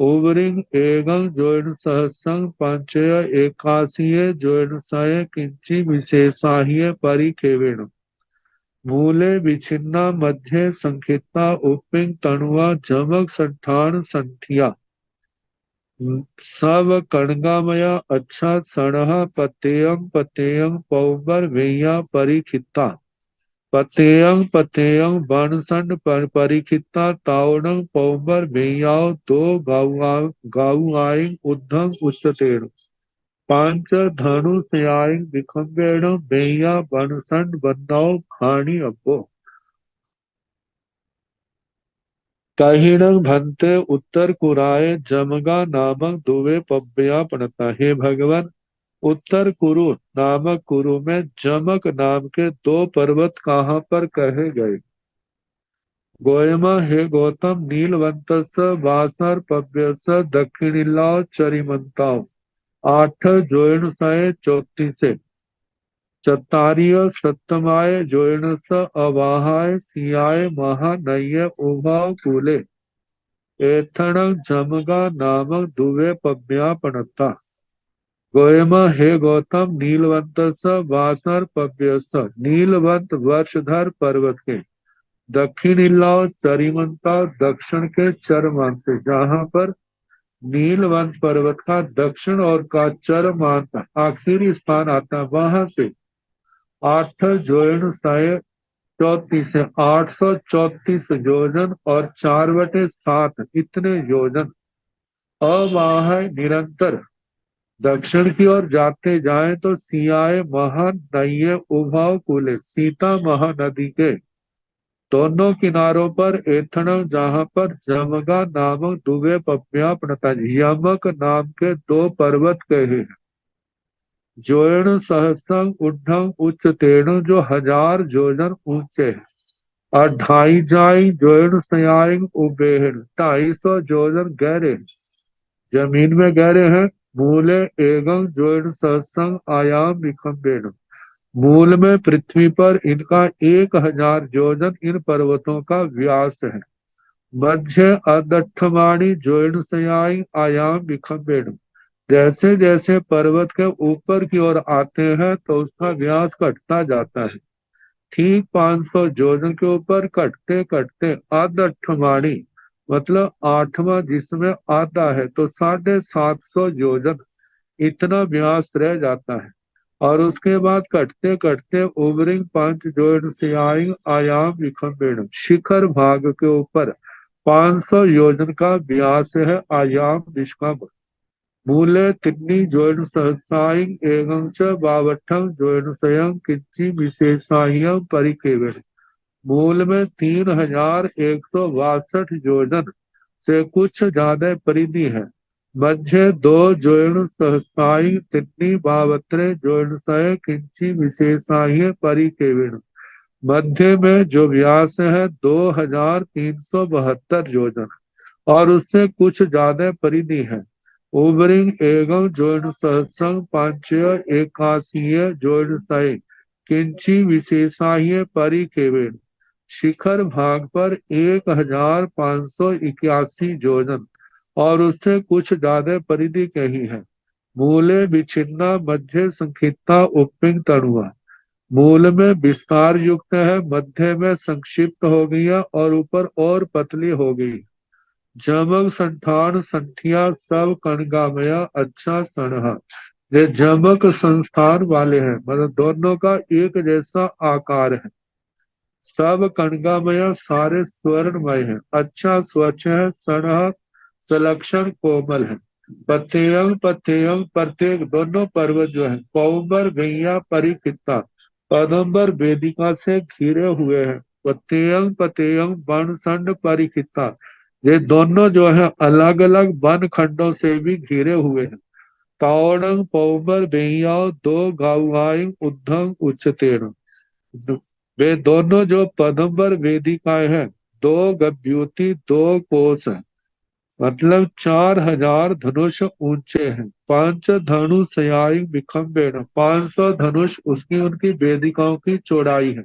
ओवरिंग एगं जोयण सहसंग पंचय 81 जोयण सय किंची विशेषाह्य परिखेवेण मूले विच्छिन्ना मध्य संखिता उपिंग तणुआ जमक संठान संठिया सब कणगामया अच्छा सणह पतेयं पौबर वेया परिखिता पतेयं बनसंड परिखिता तावणं पौबर वेयाव 2 गाउआई उद्धं उच्चतेण 5 धनु सयाय विखंबेण वेया बनसंड बन्नाव खाणी अब्बो कहिणं भन्ते उत्तर कुराए जमगा नामक दुवे पब्बया पड़ता। हे भगवान, उत्तर कुरु नामक कुरु में जमक नाम के 2 पर्वत कहाँ पर कहे गए? गोयमा हे गौतम नीलवंतस वासर पव्यस दक्षिणिल्लाव चरिमंताव 8 जोयण सय 34 चतारिय सत्तमाय जोयणस अवाहाय सियाय महानय उभाव कूले एथण जमगा नामक दुवे पब्या पणता गोयम हे गौतम नीलवंत स वासर पव्य स, नीलवंत वर्षधर पर्वत के दक्षिण इलाव चरिमंता दक्षिण के चरमांत, जहाँ पर नीलवंत पर्वत का दक्षिण और का चरमांत आखिरी स्थान आता है, वहां से 8 जोयन 834 योजन और 4/7 इतने योजन अवाह निरंतर दक्षिण की ओर जाते जाएं तो सियाए महानये उभाव कूले, सीता महानदी के दोनों किनारों पर एथन, जहाँ पर जमगा नामक दुबे पप्या प्रणता, यमक नाम के 2 पर्वत कहे हैं। जोयन सहस्रम उड्ढम उच्च तेण, जो 1000 योजन ऊंचे हैं। और 2.5 जोयन सयाइन उबेहन, 250 योजन गहरे जमीन में गहरे हैं। मूले एवं जोयन सहस्रम आयाम विखम्बेन, मूल में पृथ्वी पर इनका 1000 योजन इन पर्वतों का व्यास है। मध्य अदठमाणी जोयन सयाई आयाम विखम्बेन, जैसे जैसे पर्वत के ऊपर की ओर आते हैं तो उसका व्यास घटता जाता है। ठीक 500 योजन के ऊपर कटते कटते अदठमाणी मतलब 8वां, जिसमें आधा है, तो 750 योजन इतना व्यास रह जाता है। और उसके बाद कटते कटते उबरिंग पंच जोड़ सियाइंग आयाम विखम्बेण, शिखर भाग के ऊपर 500 योजन का व्यास है आयाम विष्कम्भ। मूले तिन्नी जोड़ सहसाइंग एवं च बावठम जोड़ स्वयं किच्ची विशेषाह्यम परिकेवण, मूल में 3162 योजन से कुछ ज्यादा परिधि है। मध्य 2 जोड़ सहसाई तिन्नी बावत्रे जोड़ सय किंची विशेषाह्य परिकेवण, मध्य में जो व्यास है 2372 योजन और उससे कुछ ज्यादा परिधि है। उबरिंग एवं जोड़ सहस्रम पांचय 81 जोड़ सय किंची विशेषाह्य परिकेवण, शिखर भाग पर 1581 योजन और उससे कुछ ज्यादा परिधि कही है। मूले विच्छिन्ना मध्य संक्षिप्ता उपपिंग तणुआ, मूल में विस्तार युक्त है, मध्य में संक्षिप्त हो गई है और ऊपर और पतली हो गई। जमक संठान संठिया सब कणगामया अच्छा सनहा, ये जमक संस्थान वाले हैं, मतलब दोनों का एक जैसा आकार है। सब कणगामय सारे स्वर्णमय है, अच्छा स्वच्छ है, सनह सलक्षण कोमल है। पथेयंग पथेयंग प्रत्येक दोनों पर्वत जो है पौबर गैया परिकिता पदम्बर वेदिका से घिरे हुए हैं। पथेयंग पथेयंग वन संड परिकिता, ये दोनों जो है अलग अलग वन खंडों से भी घिरे हुए हैं। तावड़ंग पौबर बेया 2 गाउआई उद्धंग उच्चतेन, वे दोनों जो पदम्बर वेदिकाएं हैं 2 गद्युति 2 कोस है, मतलब 4000 धनुष ऊंचे हैं। 5 धनु सयाई विखम्बेन, 500 धनुष उसकी उनकी वेदिकाओं की चौड़ाई है।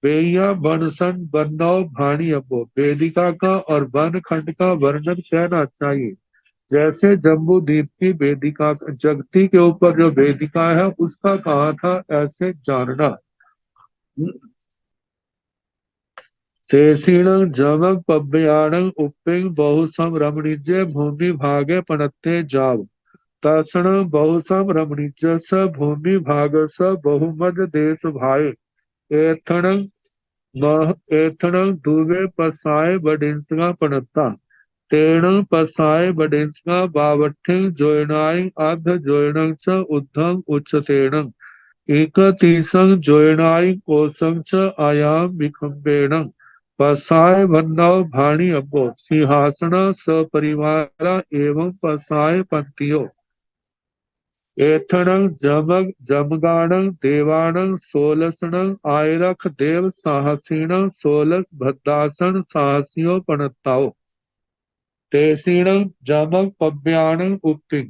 वेया बनसन बन्नौ भाणी अबो, वेदिका का और वन खंड का वर्णन कहना चाहिए। जैसे जम्बू द्वीप की वेदिका जगती के ऊपर जो वेदिका है उसका कहा था, ऐसे जानना। तेसीणं जमक पव्याणं उप्पिंग बहुसम रमणीज्य भूमि भागे पणत्ते जाव, तसण बहुसम रमणीज्य स भूमि भाग स बहुमद देश भाई, एथणं एथणं दुवे पसाए बडिंसगा पणत्ता, तेणं पसाए बडिंसगा बावठिंग जोयनाई अध जोयणं च उद्धं उच्चतेणं, एकतीसं जोयनाई कोसं च आयाम विखम्बेणं, पसाय भन्नव भाणी अब्बो, सिंहासन सपरिवार एवं पसाय पंक्तियों, एथणं जमग जमगाणं देवाणं सोलसणं आयरख देव साहसीणं सोलस भद्दासन साहसियों पणत्ताओ, तेसीणं जमग पव्याणं उपतिंग,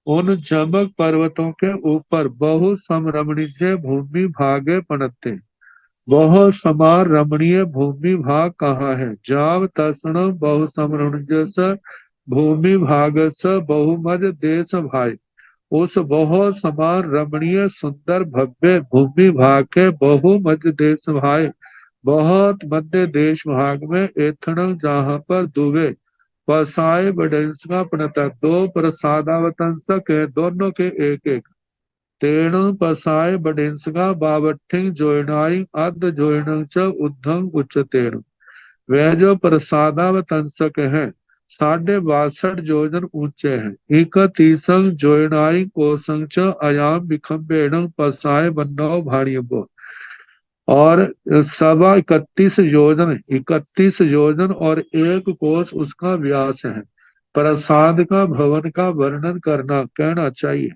उन जमक पर्वतों के ऊपर बहु समरमणीय भूमि भागे पणत्ते, वह समार रमणीय भूमि भाग कहाँ है। जाव तसण बहु समरमणीय भूमि भाग स बहुमज देश भाई, उस बहुत समान रमणीय सुंदर भव्य भूमि भाग के बहु मध्य देश भाई बहुत मध्य देश भाग में एथण जहाँ पर दुबे पसाए बडेंस का प्रणता दो प्रसादावतंसक है दोनों के एक एक तेणु पसाय बडिंसगा बावठिंग जोइनाई अध जोइनंग च उद्धंग उच्चतेणु। वह जो प्रसादावतंसक है 62 योजन ऊंचे हैं इकतीसंग जोइनाई कोसंग च अयाम विखम्बेणं पसाय बन्नौ भाणियबो और 31 योजन और 1 कोस उसका व्यास है। प्रसाद का भवन का वर्णन करना कहना चाहिए।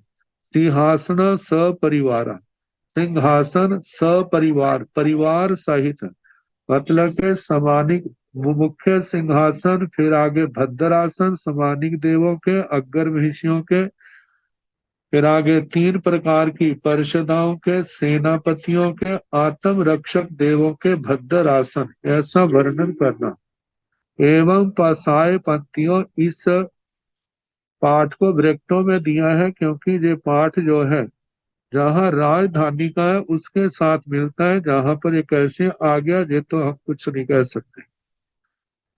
सिंहासन सपरिवार सिंहासन सपरिवार परिवार सहित मतलब के समानिक मुख्य सिंहासन फिर आगे भद्रासन समानिक देवों के अग्र महिषियों के फिर आगे 3 प्रकार की परिषदाओं के सेनापतियों के आत्म रक्षक देवों के भद्रासन ऐसा वर्णन करना एवं पसाय पंक्तियों इस पाठ को ब्रैकेटों में दिया है क्योंकि ये पाठ जो है जहाँ राजधानी का है उसके साथ मिलता है जहां पर ये कैसे आ गया ये तो हम कुछ नहीं कह सकते।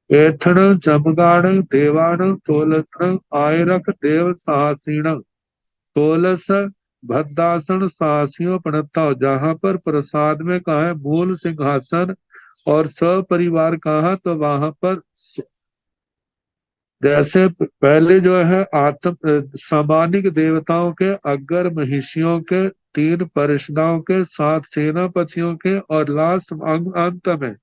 एथण जमगाण देवाण तोलण आयरक देव साहसीण तोलस भद्दासन साहसियों प्रणता जहां पर प्रसाद में कहा है मूल सिंहासन और सपरिवार कहा तो वहां पर जैसे पहले जो है आत्म सामानिक देवताओं के अग्र महिषियों के 3 परिषदाओं के 7 सेनापतियों के और लास्ट अंत में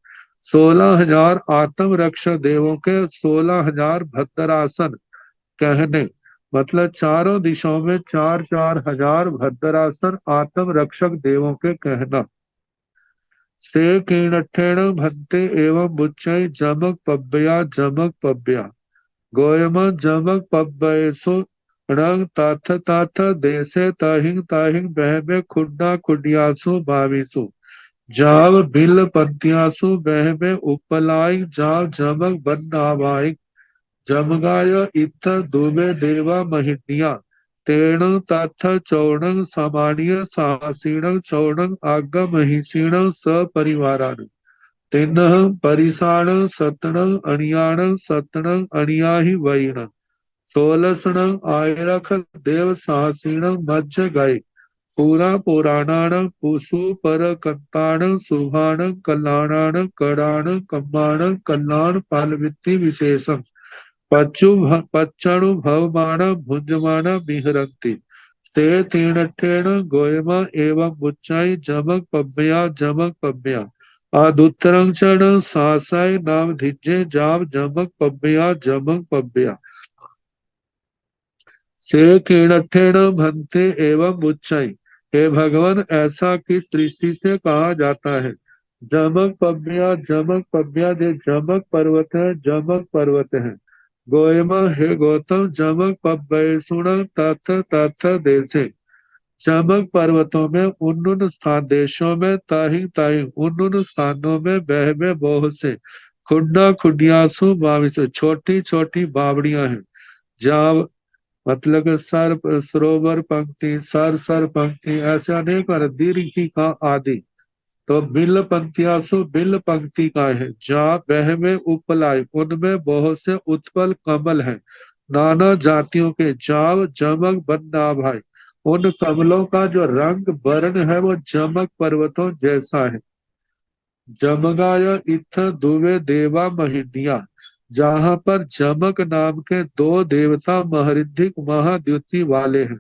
16,000 आत्म रक्षक देवों के 16,000 भद्रासन कहने मतलब चारों दिशाओं में 4-4 हजार भद्रासन आत्म रक्षक देवों के कहना से कीणठेण भंते एवं बुच्चई जमक पब्बया गोयम जमक पब्बयसु रंग तथ तथ देसे ताहिंग बहबे खुड्डा खुडियासु भाविसु जाव बिल पंत्यासु बहबे उपलाई जाव जमक बन्नावाई जमगाय इत्थ दुबे देवा महिन्या तेण तथ चौणं सामान्य साहसीण चौणं आग महिषीण सपरिवारान तिन्ह परिसाण सतणं अणियाण सतणं अणियाहि वैण सोलसण आयरख देव साहसीण मज्ज गए पूरा पुराणान पुसु पर कंताण सुभाण कल्याणान कडाण कम्बाण कल्याण पालवित्ति विशेषम पच्चणु भवमाण भुंजमाण विहरन्ति ते तीणठेण गोयमा एवं बुच्चाई जमक पब्बया आदुत्तरं चण सासाय नाम धिज्जे जाव जमक पब्बया से कीणठेण भंते एवं बुच्चाई हे भगवान ऐसा किस दृष्टि से कहा जाता है। जमक पब्बया जो जमक पर्वत है गोयमा हे गौतम जमक पब्बैसुण तथ तथ देशे चमक पर्वतों में उन स्थान देशों में ताहिंग उन स्थानों में बहबे बहुत से खुड्डा खुडियासु बाविसु छोटी छोटी बावड़ियां हैं जहाँ मतलब कि सर सरोवर पंक्ति सर पंक्ति ऐसे अनेक दीर्घी का आदि तो बिल पंक्तियासु बिल पंक्ति का है जहाँ बहवे उपलाई उनमें बहुत से उत्पल कमल हैं नाना जातियों के जाव जमक बन्ना भाई उन कमलों का जो रंग वर्ण है वो जमक पर्वतों जैसा है। जमगाय इत्थ दुवे देवा महिनिया जहाँ पर जमक नाम के 2 देवता महरिद्धिक महाद्युति वाले हैं।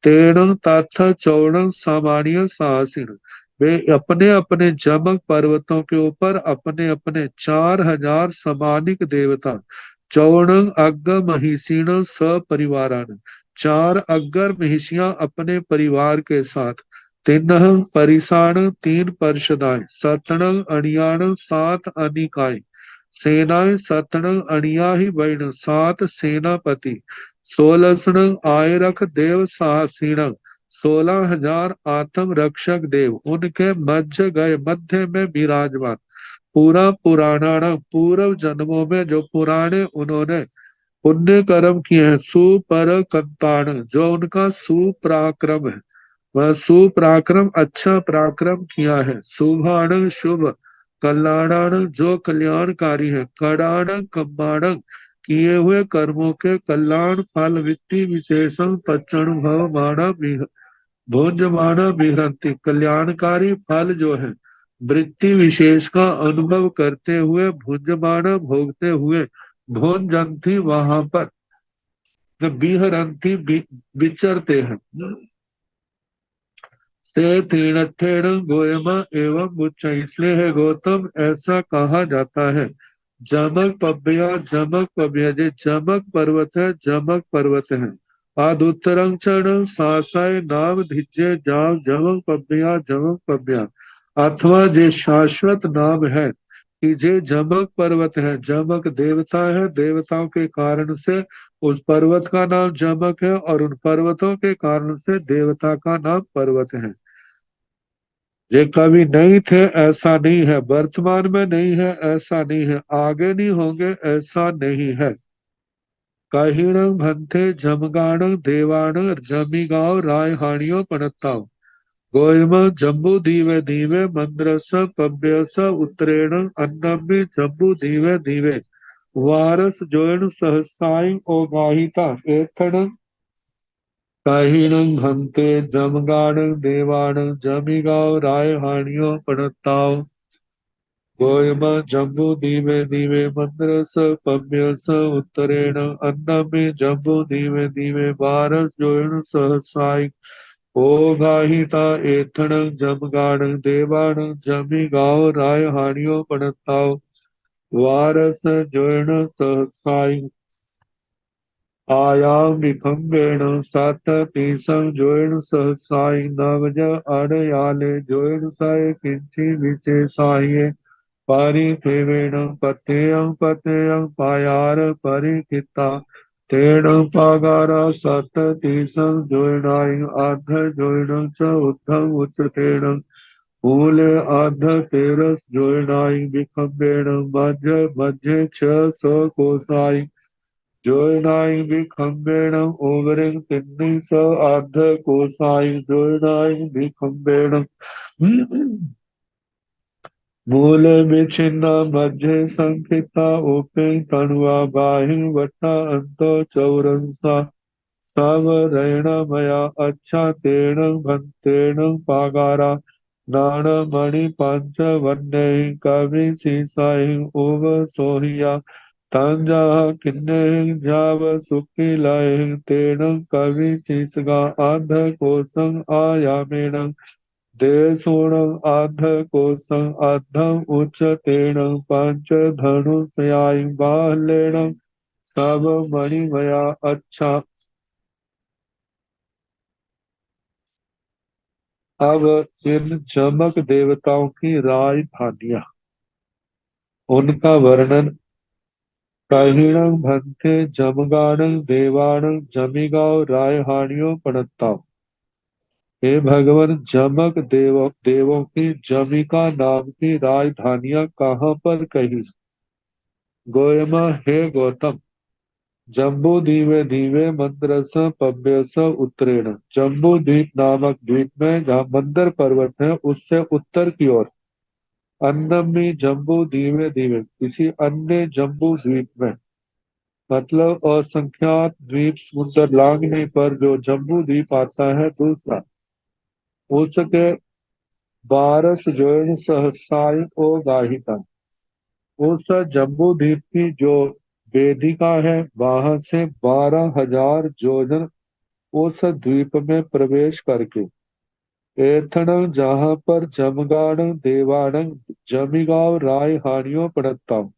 तेण तथ चौण सामान्य साहसिण वे अपने अपने जमक पर्वतों के ऊपर अपने अपने 4,000 समानिक देवता चौण अग्ग महिषीण सपरिवारान 4 अग्र महिषियां अपने परिवार के साथ तिन्ह परिसाण 3 परिषदाएं सतण अणियाण 7 अनिकाएं सेनाएं सतण अणिया ही वैण 7 सेनापति 16 आयरख देव साहसीण 16,000 आत्म रक्षक देव उनके मध्य गए मध्य में विराजमान पूरा पुराणान पूर्व जन्मों में जो पुराने उन्होंने पुण्य कर्म किए हैं। सुपर कंताण, जो उनका सुपराक्रम है, वह सुपराक्रम अच्छा पराक्रम किया है। शुभाण शुभ, कल्याणाण जो कल्याणकारी है। कडाण कम्बाण किए हुए कर्मों के कल्याण फल वित्ति विशेषण पचण भव माणा भोज्यमाना विहरती, कल्याणकारी फल जो है वृत्ति विशेष का अनुभव करते हुए भुंजमाना भोगते हुए भोजंती वहां पर विहरंती विचरते हैं। से तीर्थेण गोयमा एवं उच्च, इसलिए है गौतम ऐसा कहा जाता है। जमक पव्या, जमक पव्या, जे जमक पर्वत है, जमक पर्वत है। आदुत्तरं चरण सासाय नाम धिज्य जाव जमक पव्या, जमक पव्या, अथवा जे शाश्वत नाम है कि जे जमक पर्वत है, जमक देवता है, देवताओं के कारण से उस पर्वत का नाम जमक है और उन पर्वतों के कारण से देवता का नाम पर्वत है। ये कभी नहीं थे ऐसा नहीं है, वर्तमान में नहीं है ऐसा नहीं है, आगे नहीं होंगे ऐसा नहीं है। कहिण भंते जमगाण देवाण जमीगांव रायहानियों पणताओ गोयम जम्बू दीवे दीवे मंद्रस पव्यस उत्तरेण अन्नम्बी जम्बू दीवे दीवे वारस जोन सहसाई ओगाहिता एथण कहिण भंते जमगाण देवाण जमीगांव रायहानियों पणताओ गोयम जम्बू दीवे दीवे मंद्रस पम्यस उत्तरेण अन्नमे जम्बू दीवे दीवे बारस जोयन सहसाई ओघाहिता एथण जमगाण देवाण जमी गाँव राय हानियो पणताओ वारस जोयन सहसाई आयाम विखंबेण सात तीसं जोयन सहसाई नवज अड़याले जोयन साय किंची विशेषाये परिथेवेण पथेयं पथेयं पायार परिकिता तेण पागारा सत तीसं जोयनाय आध जोयनं च उद्धं उच्चतेण मूले आध तेरस जोयनाय विखम्बेण मध्य मध्य च सकोसाय जोयनाय विखम्बेण ओवरिं तिन्नि स आध कोसाय जोयनाय विखम्बेण मूल विच्छिन्ना मध्य संखिता उपे तणुआ बाहि वट्टा अंतो चौरंसा सावरेण मया अच्छा तेण भंतेण पागारा नाण मणि पंच वन्ने कवि सीसाई उव सोहिया तांजा किन्ने जाव सुखी लाए तेण कवि सीसगा आध कोसं आयामेण देशोणं आध कोसं आधं उच्चतेण पंच धनुषयाय बालेण सब मणिमया अच्छा। अब इन जमक देवताओं की राजधानियां, उनका वर्णन। कहिणं भंते जमगाणं देवाणं जमिगांव रायहानियों पणताओ, हे भगवान जमक देवों की जमिका नाम की राजधानियां कहाँ पर कही। गोयमा, हे गौतम, जम्बू दीवे दीवे मंद्रस पव्यस उत्तरेण, जम्बू द्वीप नामक द्वीप में जहाँ मंदर पर्वत है उससे उत्तर की ओर। अन्नमी जम्बू दीवे दीवे, किसी अन्य जम्बू द्वीप में, मतलब असंख्यात द्वीप समुद्र लांघने पर जो जम्बू द्वीप आता है दूसरा, उसके बारस जोन सहसाई ओ गाहिता, उस जम्बू द्वीप की जो वेदिका है वहां से 12,000 जोजन उस द्वीप में प्रवेश करके एथण जहां पर जमगाण देवाण जमिगांव राय हानियों पड़ता,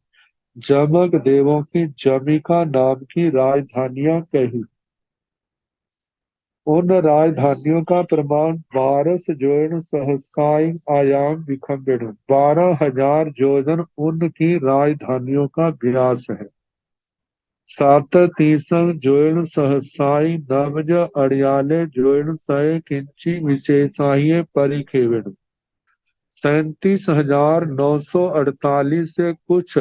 जमक देवों की जमिका नाम की राजधानियां कही। उन राजधानियों का प्रमाण 12 सहस्राई आयाम विखंडन, 12,000 जोजन उनकी राजधानियों का व्यास है। सात तीसं जोन सहसाई नवज अड़ियाले जोन सय किंची विशेषाइये परिखेविण, 37,948 से कुछ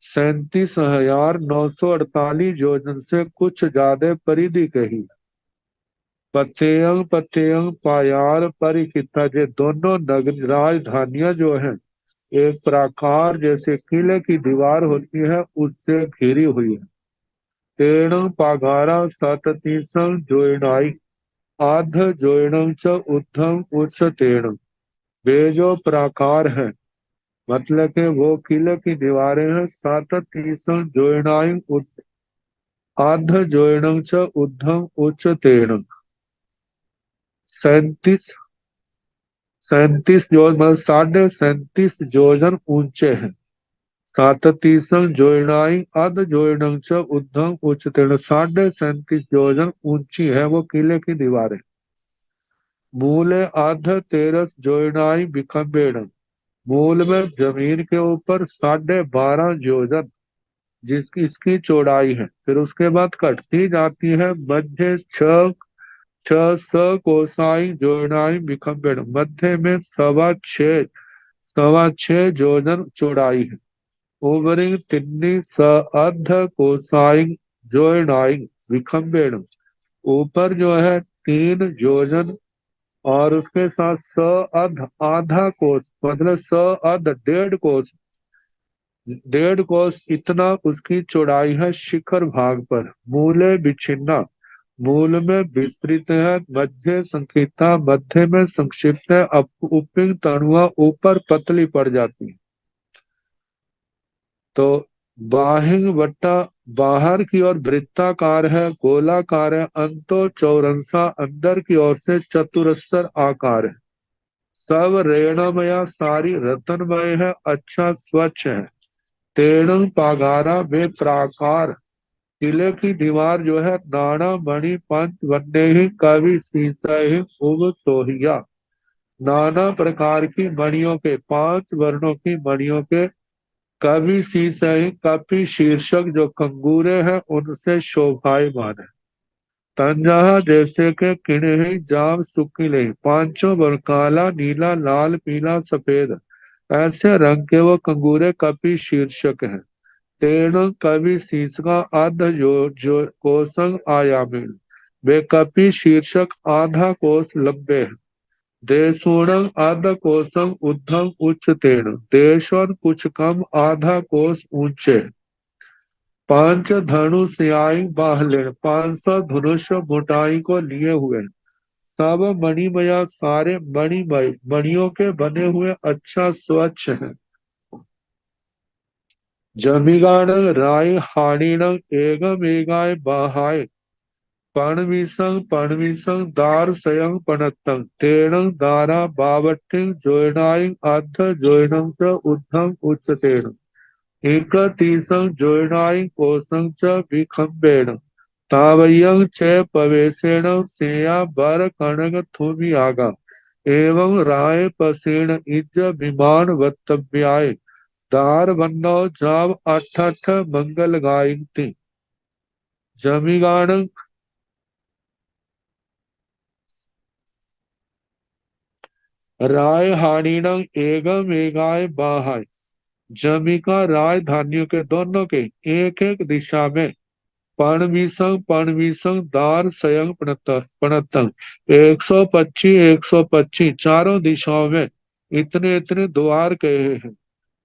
37,948 योजन से कुछ ज्यादा परिधि कही। पत्यंग पत्यंग पायार परिकिता, ये दोनों नगर राजधानियां जो हैं एक प्राकार जैसे किले की दीवार होती है उससे घिरी हुई है। तेण पागारा सततीसं जोइनाई आध जोइनं च उद्धम उच्च तेण। वे जो प्राकार है मतलब कि वो किले की दीवारें हैं। सततीसं जोइनाई आध जोइनं च उद्धम उच्च तेण। 37 37 योजन मतलब 37.5 योजन ऊंचे हैं। साततीसं जोइनाई अध जोइनं च उद्धम उच्चतेन। 37.5 योजन ऊंची है वो किले की दीवारें। मूल अध तेरस जोइनाई विखंबेण, मूल में जमीन के ऊपर 12.5 योजन जिसकी इसकी चौड़ाई है। फिर उसके बाद कटती जाती है। मध्य छह छह स कोसाई जोइनाई विखंबेण, मध्य में सवा छह योजन चौड़ाई है। ओवरिंग तिन्नी स अर्ध कोसाइंग जोइनाइंग विखंबेण, ऊपर जो है 3 योजन और उसके साथ स अर्ध आधा कोस मतलब स अर्ध 1.5 कोस, 1.5 कोस इतना उसकी चौड़ाई है शिखर भाग पर। मूले विच्छिन्ना, मूल में विस्तृत है। मध्य संकीर्ता, मध्य में संक्षिप्त है। उपिंग तणुआ ऊपर पतली पड़ जाती है। तो बाहिंग वट्टा बाहर की ओर वृत्ताकार है, गोलाकार है। अंतो चौरंसा, अंदर की ओर से चतुरस्र आकार है। सब रेणमया, सारी रत्नमय है, अच्छा स्वच्छ है। तेणं पागारा, वे प्राकार किले की दीवार जो है नाना मणि पंच वन्य ही कवि सीसा ही उग सोहिया, नाना प्रकार की मणियों के 5 वर्णों की मणियों के कवि शीर्षक कपि शीर्षक जो कंगूरे हैं उनसे शोभायमान है। तंजहा जैसे के किन्ही जाम सुकिले, पांचों वर्ण काला नीला लाल पीला सफेद ऐसे रंग के वो कंगूरे कपि शीर्षक हैं। तेण कवि शीर्षका आध जो कोसंग आयामीन, वे कपि शीर्षक आधा कोस लंबे हैं। देशूणं आधा कोसम उद्धम उच्चतेन, देश और कुछ कम आधा कोस ऊंचे। 5 धनुष्याई बाहलेन, 500 धनुष मोटाई को लिए हुए। सब मणिमया, सारे मणिमय मणियों के बने हुए अच्छा स्वच्छ है। जमिगाण राय हाणीण एगम एगाय बाहाय पणवीसं दार सयं पणत्तं, तेणं दारा बावट्टिं जोयनाइं अर्ध जोयनं च उद्धम उच्चतेन। एकतीसं जोयनाइं कोसं च विखंबेन, तावयं च पवेशेण सेया बर कणग थुमि आगा। एवं राय पसेण इज विमान वत्तव्याय, दार वन्नो जाव अठ अठ मंगल गायंती। जमिगाण राय हाणीणं एगम एगाय बाहाय, जमिका राजधानियों के दोनों के एक एक दिशा में। पणवीसं दार सयं पणतंग, 125 चारों दिशाओं में इतने इतने द्वार कहे हैं।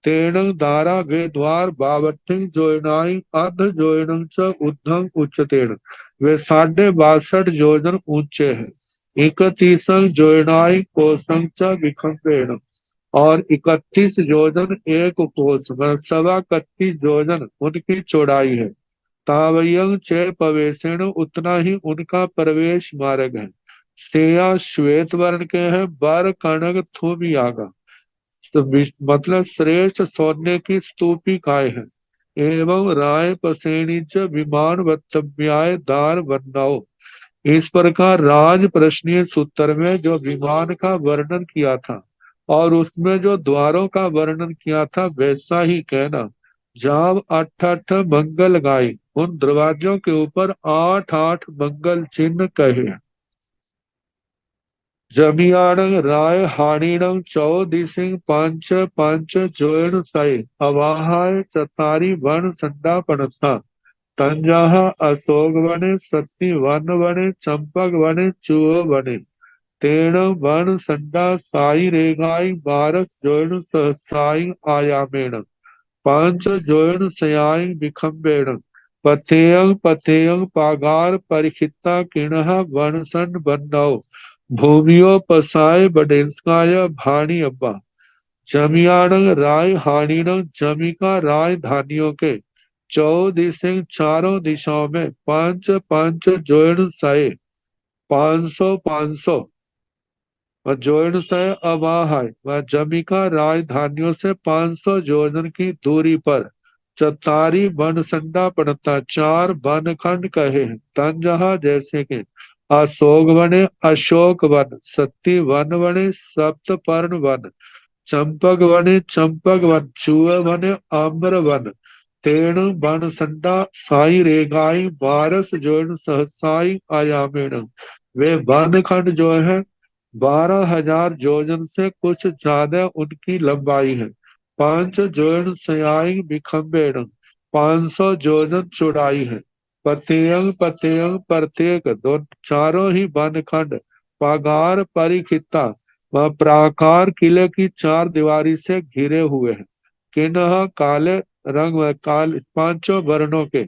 तेणं दारा, वे द्वार बावट्ठिं जोयनाई अर्ध जोयनं च उद्धम उच्चतेन, वे 62.5 योजन ऊंचे हैं। 31 जोयनाई कोसं च विखंपेन, और 31 योजन एक कोस में 31.25 योजन उनकी चौड़ाई है। तावयं च पवेशेण, उतना ही उनका प्रवेश मार्ग है। सेया श्वेत वर्ण के हैं, बर कणक थूम यागा, तो मतलब श्रेष्ठ सोने की स्तूपिकाएं हैं। एवं राय पसेणी च विमान वत्तव्याय दार वर्णाओ, इस प्रकार राज प्रश्नीय सूत्र में जो विमान का वर्णन किया था और उसमें जो द्वारों का वर्णन किया था वैसा ही कहना। जाव अठ अठ मंगल गाय, उन दरवाजों के ऊपर 8 8 मंगल चिन्ह कहे। जमियाणं राय हाणीणं चौदिसिं पंच पंच जोयण सय अवाहाय चतारी वन संडा पणथा तंजाह अशोक वने सती वन वने चंपक वने चूह वने तेण वन संडा साई रेगाई बारस जोयण सहसाई आयामेण पांच जोयण सयाई विखम्बेण पथेयं पथेयं पागार परिखिता किणः वनसन बन्नौ भूमियो पसाय बडेंस्काय भाणी अब्बा जमियाणं राय हाणीणं जमिका राय धानियों के चौदिसिं चारों दिशाओं में पांच पांच जोयण साए 500 व जोयण से अवाहाय व जमिका राजधानियों से 500 जोजन की दूरी पर चतारी वन संडा पड़ता चार वन खंड कहे हैं तंजहा जैसे कि अशोक वने अशोक वन सती वन वने सप्तपर्ण वन चंपक वने चंपक वन चूह वने आम्र वन तेण वन संडा साई रेगाई वारस जोन सहसाई आयामेण वे वन खंड जो है 12,000 जोजन से कुछ ज्यादा उनकी लंबाई है पांच जोजन सयाई विखम्बेण 500 जोजन चौड़ाई है पतेयंग पतेयंग प्रत्येक दो चारों ही वन खंड पागार परिखिता वह प्राकार किले की चार दीवारी से घिरे हुए हैं किन्ह काले रंग व काल पांचों वर्णों के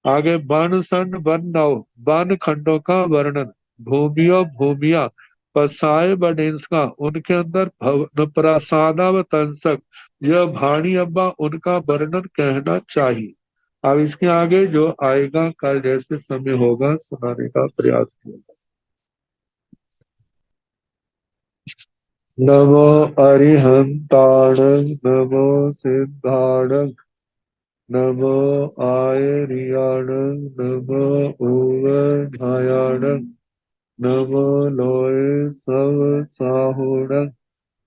आगे वन सन वन नव वन खंडों का वर्णन भूमियो भूमिया पसाए बडेंस का उनके अंदर भवन प्रसादा व तंसक यह भाणी अब्बा उनका वर्णन कहना चाहिए। अब इसके आगे जो आएगा कल जैसे समय होगा सुनाने का प्रयास किया। नमो अरिहंताण नमो सिद्धाण नमो आयरियाण नमो उवधायाण नमो लोय सव साहुण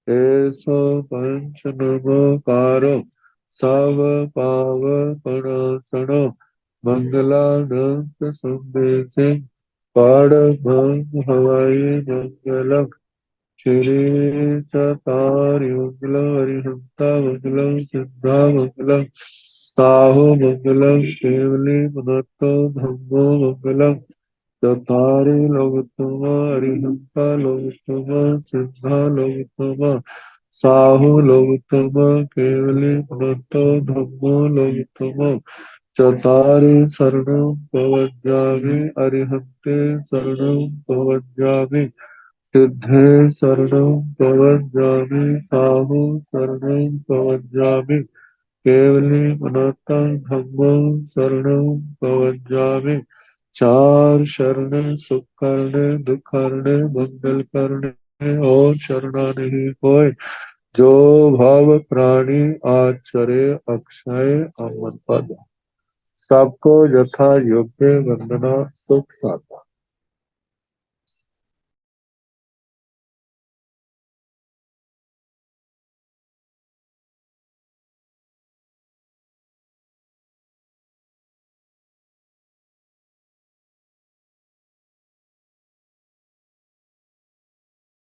ऐसो पंच नमोकारो सव पाव पणासनो मंगलानंद संदेशे पाड़ हवाई मंगलम श्री चतारि मंगलम हरिहंता मंगलम सिद्धा मंगलम साहु मंगलम केवली मनतो धम्मो मंगलम चतारि लोकोत्तम हरिहंता लोकोत्तम सिद्धा लोकोत्तम साहु लोकोत्तम केवली मनतो धम्मो लोकोत्तम चतारि शरणं प्रवज्जामि अरिहन्ते शरणं प्रवज्जामि सिद्धे शरणं प्रवज्जामि साहु शरणं प्रवज्जामि केवली मनातं धम्मं शरणं प्रवज्जामि चार शरण सुख करने दुख करने मंगल करने और शरणा नहीं कोई जो भाव प्राणी आचरे अक्षय अमर पद सबको यथा योग्य वंदना सुख साता।